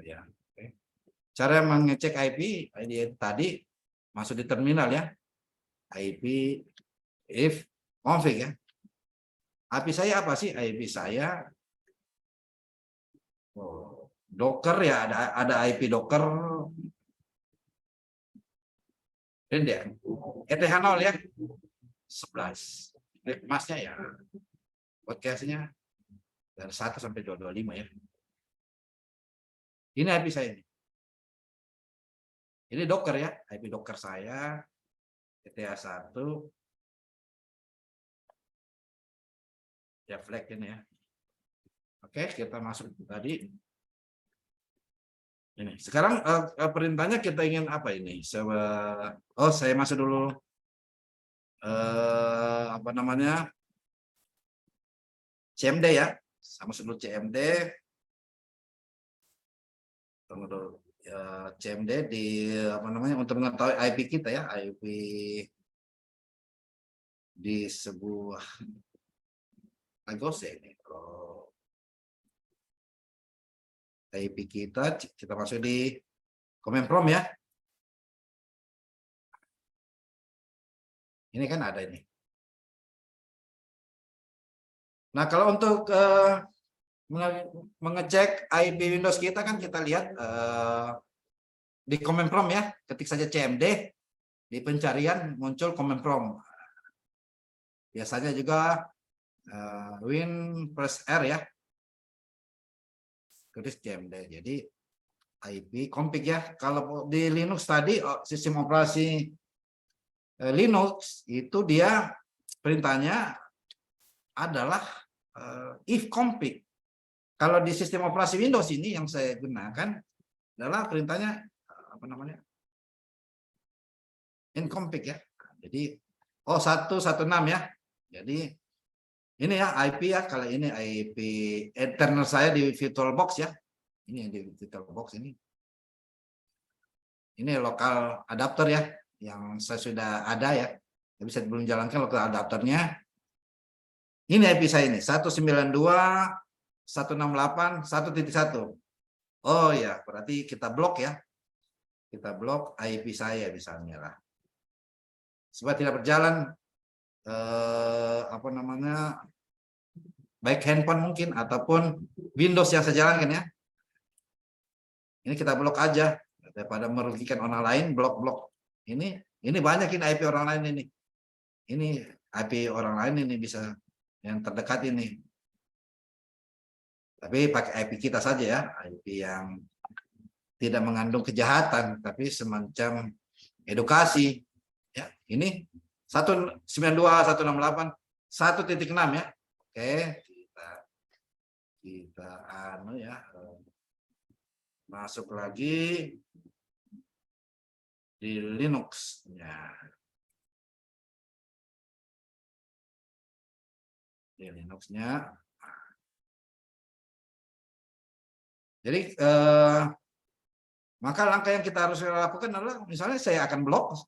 Ya. Oke. Cara mengecek IP tadi masuk di terminal ya. IP if config ya. IP saya apa sih? IP saya Docker ya, ada IP Docker. Ini dia. ETH0 ya. 11. Masnya ya. Podcastnya dari 1 sampai 225 ya. Ini IP saya ini. Ini Docker ya, IP Docker saya ETH1 ya, flag ini ya. Oke, kita masuk tadi. Ini. Sekarang perintahnya kita ingin apa ini? Saya masuk dulu apa namanya? CMD ya. Sama dulu CMD. Tunggu dulu. CMD di apa namanya, untuk mengetahui IP kita ya, IP di sebuah Agos ini. Kalau IP kita masuk di command prompt ya. Ini kan ada ini. Nah, kalau untuk mengecek IP Windows kita kan kita lihat di command prompt ya, ketik saja CMD, di pencarian muncul command prompt. Biasanya juga Win press R ya, ketik CMD. Jadi IP config ya. Kalau di Linux tadi sistem operasi Linux itu dia perintahnya adalah if config. Kalau di sistem operasi Windows ini yang saya gunakan adalah perintahnya apa namanya, inconfig ya. Jadi 116 ya. Jadi ini ya IP ya, kalau ini IP internal saya di VirtualBox ya. Ini di VirtualBox ini. Ini lokal adapter ya, yang saya sudah ada ya. Tapi saya belum jalankan lokal adapternya. Ini IP saya ini 192.168.1.1. Oh ya, berarti kita blok ya. Kita blok IP saya misalnya lah. Supaya tidak berjalan apa namanya, baik handphone mungkin ataupun Windows yang saya jalankan ya. Ini kita blok aja daripada merugikan orang lain. Blok ini banyak ini IP orang lain ini. Ini IP orang lain ini bisa yang terdekat ini. Tapi pakai IP kita saja ya, IP yang tidak mengandung kejahatan, tapi semacam edukasi. Ya, ini 192.168.1.6 ya. Oke, kita masuk lagi di Linux-nya. Di Linux-nya. Jadi maka langkah yang kita harus lakukan adalah misalnya saya akan blok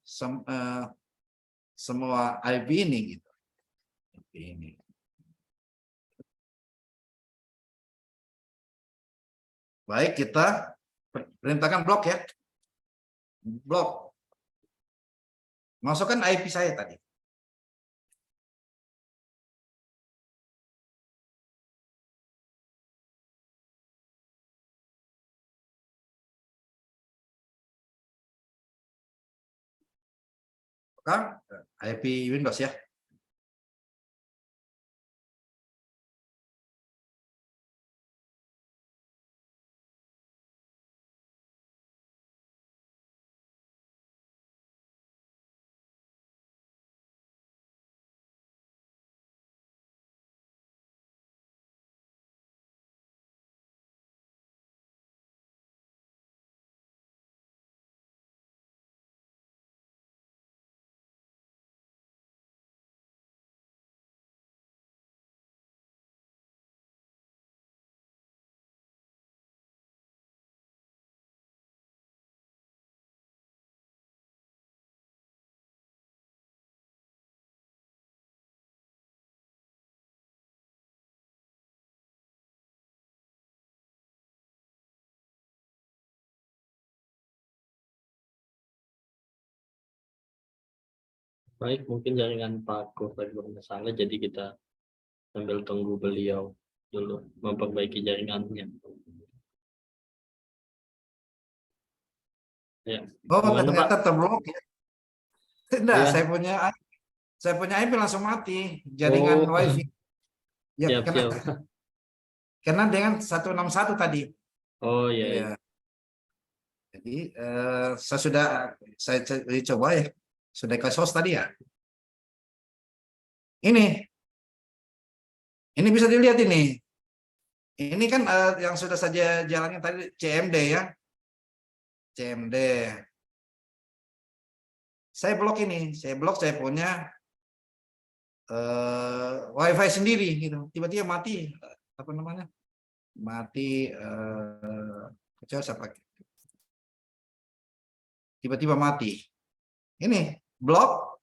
semua IP ini gitu. IP ini. Baik, kita perintahkan blok ya. Blok. Masukkan IP saya tadi. IP Windows ya. Baik, mungkin jaringan Pak Kur lagi bermasalah, jadi kita sambil tunggu beliau dulu memperbaiki jaringannya. Ya, Oh, gimana Pak? ternyata terblok ya. Tidak, Iya. saya punya IP langsung mati jaringan Oh, WiFi. Ya, siap-siap. karena dengan 161 tadi. Oh iya, iya. Ya, jadi saya coba ya. Sudah ke host tadi ya. Ini bisa dilihat ini. Ini kan yang sudah saja jalannya tadi CMD ya. CMD. Saya blok ini, saya punya WiFi sendiri gitu. Tiba-tiba mati apa namanya? Mati kecil saya pakai. Tiba-tiba mati. Ini blok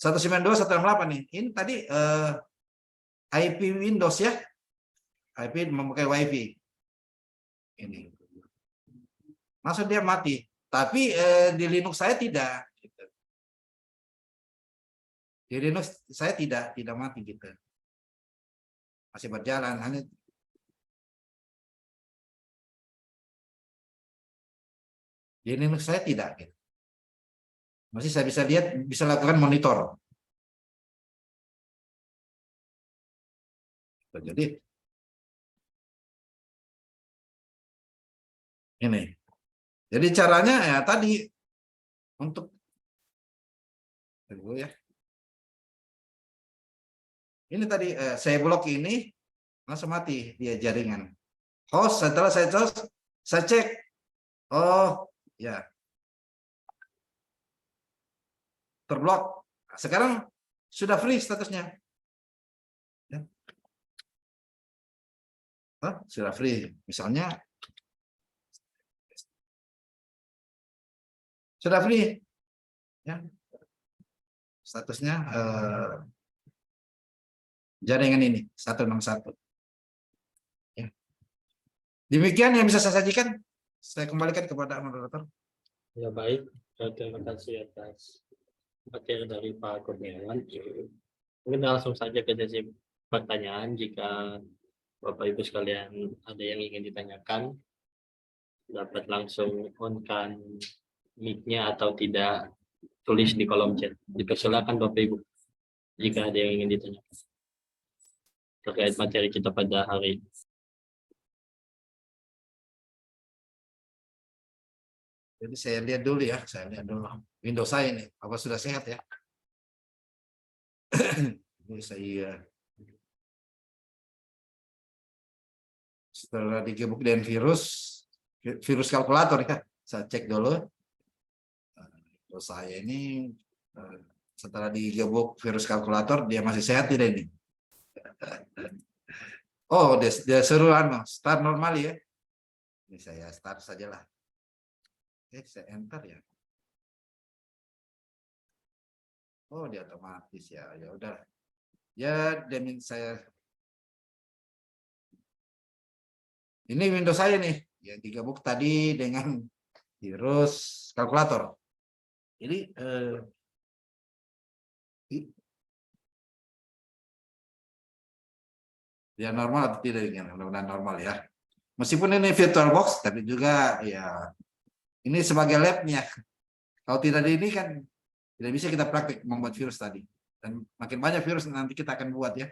192.168 nih. Ini tadi IP Windows ya. IP memakai WiFi. Ini. Langsung dia mati. Tapi di Linux saya tidak. Gitu. Di Linux saya tidak mati gitu. Masih berjalan. Hanya di Linux saya tidak. Gitu. Masih saya bisa lihat, bisa lakukan monitor. Jadi ini. Jadi caranya ya tadi untuk ya. Ini tadi saya blok ini langsung mati dia jaringan. Host setelah saya cek, oh ya terblok. Sekarang sudah free statusnya. Ya. Sudah free. Misalnya sudah free. Ya. Statusnya jaringan ini 161. Ya. Demikian yang bisa saya sajikan. Saya kembalikan kepada moderator. Ya baik, terima kasih atas materi dari Pak Kurniawan. Mungkin langsung saja ke sesi pertanyaan. Jika Bapak Ibu sekalian ada yang ingin ditanyakan, dapat langsung on-kan mic-nya atau tidak, tulis di kolom chat. Dipersilakan Bapak Ibu jika ada yang ingin ditanyakan terkait materi kita pada hari ini. Jadi saya lihat dulu ya, Windows saya ini apa sudah sehat ya. Ini saya setelah digebuk dengan virus kalkulator ya, saya cek dulu. Windows saya ini setelah digebuk virus kalkulator dia masih sehat tidak ini? Oh, dia suruh start normal ya. Ini saya start sajalah. Saya enter ya. Oh, dia otomatis ya. Ya udah. Ya, demi saya. Ini Windows saya nih yang digabung tadi dengan virus kalkulator. Jadi ya normal atau tidak ini? Mudah-mudahan normal ya. Meskipun ini VirtualBox, tapi juga ya ini sebagai labnya. Kalau tidak di ini kan tidak bisa kita praktik membuat virus tadi. Dan makin banyak virus nanti kita akan buat ya.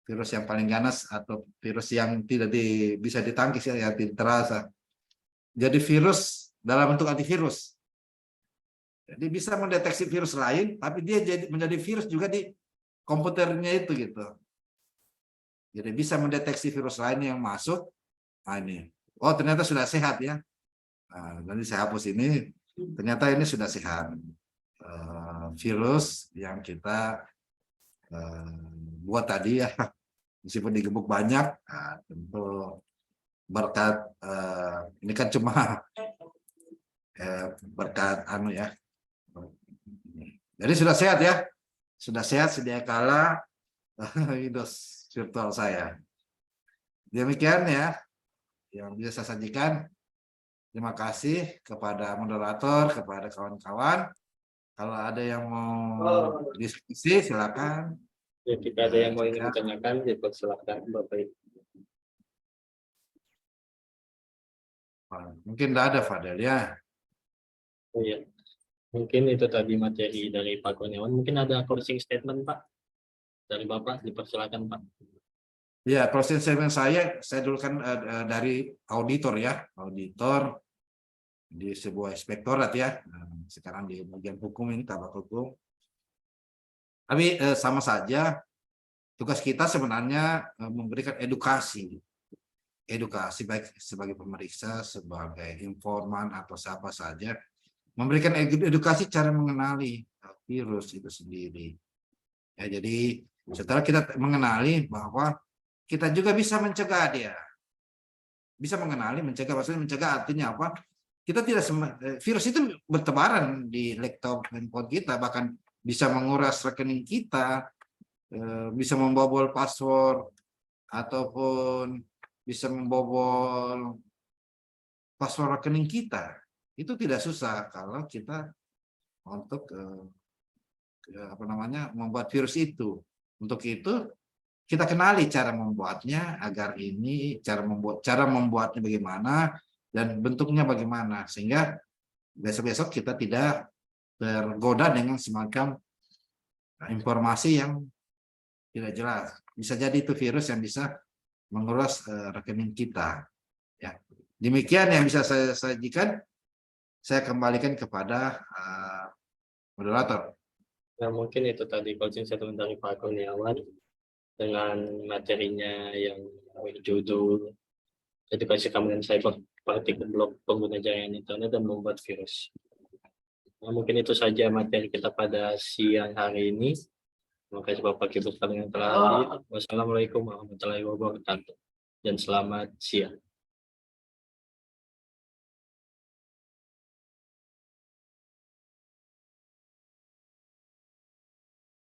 Virus yang paling ganas atau virus yang tidak bisa ditangkis ya, yang tidak terasa. Jadi virus dalam bentuk antivirus. Jadi bisa mendeteksi virus lain, tapi dia menjadi virus juga di komputernya itu gitu. Jadi bisa mendeteksi virus lain yang masuk. Nah ini, oh ternyata sudah sehat ya. Nah, nanti saya hapus ini. Ternyata ini sudah sehat. Virus yang kita buat tadi ya, meskipun digebuk banyak, nah, tentu berkat ini kan cuma berkat ya. Jadi sudah sehat ya, sudah sehat sedia kala Windows virtual saya. Demikian ya yang bisa saya sajikan. Terima kasih kepada moderator, kepada kawan-kawan. Kalau ada yang mau diskusi, silakan. Ya, jika ada yang mau ingin ditanyakan, dipersilakan Bapak Ibu. Mungkin tidak ada Fadel ya. Oh iya, mungkin itu tadi materi dari Pak Kurniawan. Mungkin ada closing statement Pak dari Bapak, dipersilakan Pak. Ya, closing statement saya dulu kan dari auditor ya, auditor di sebuah inspektorat ya. Sekarang di bagian hukum ini, tabak hukum. Tapi sama saja, tugas kita sebenarnya memberikan edukasi baik sebagai pemeriksa, sebagai informan atau siapa saja, memberikan edukasi cara mengenali virus itu sendiri. Ya, jadi setelah kita mengenali bahwa kita juga bisa mencegah dia. Bisa mengenali, mencegah, maksudnya mencegah artinya apa? Kita tidak virus itu bertebaran di laptop handphone kita, bahkan bisa menguras rekening kita, bisa membobol password ataupun bisa membobol password rekening kita. Itu tidak susah kalau kita untuk membuat virus itu. Untuk itu kita kenali cara membuatnya agar ini cara membuatnya bagaimana dan bentuknya bagaimana, sehingga besok-besok kita tidak tergoda dengan semacam informasi yang tidak jelas. Bisa jadi itu virus yang bisa menguras rekening kita. Ya, demikian yang bisa saya sajikan. Saya kembalikan kepada moderator. Nah, mungkin itu tadi closing statement dari Pak Kurniawan dengan materinya yang berjudul Edukasi Keamanan Cyber Partikel Blok Pengguna Jaringan Internet dan Membuat Virus. Nah, mungkin itu saja materi kita pada siang hari ini. Terima kasih Bapak Ibu sekalian yang telah hadir. Wassalamualaikum warahmatullahi wabarakatuh dan selamat siang.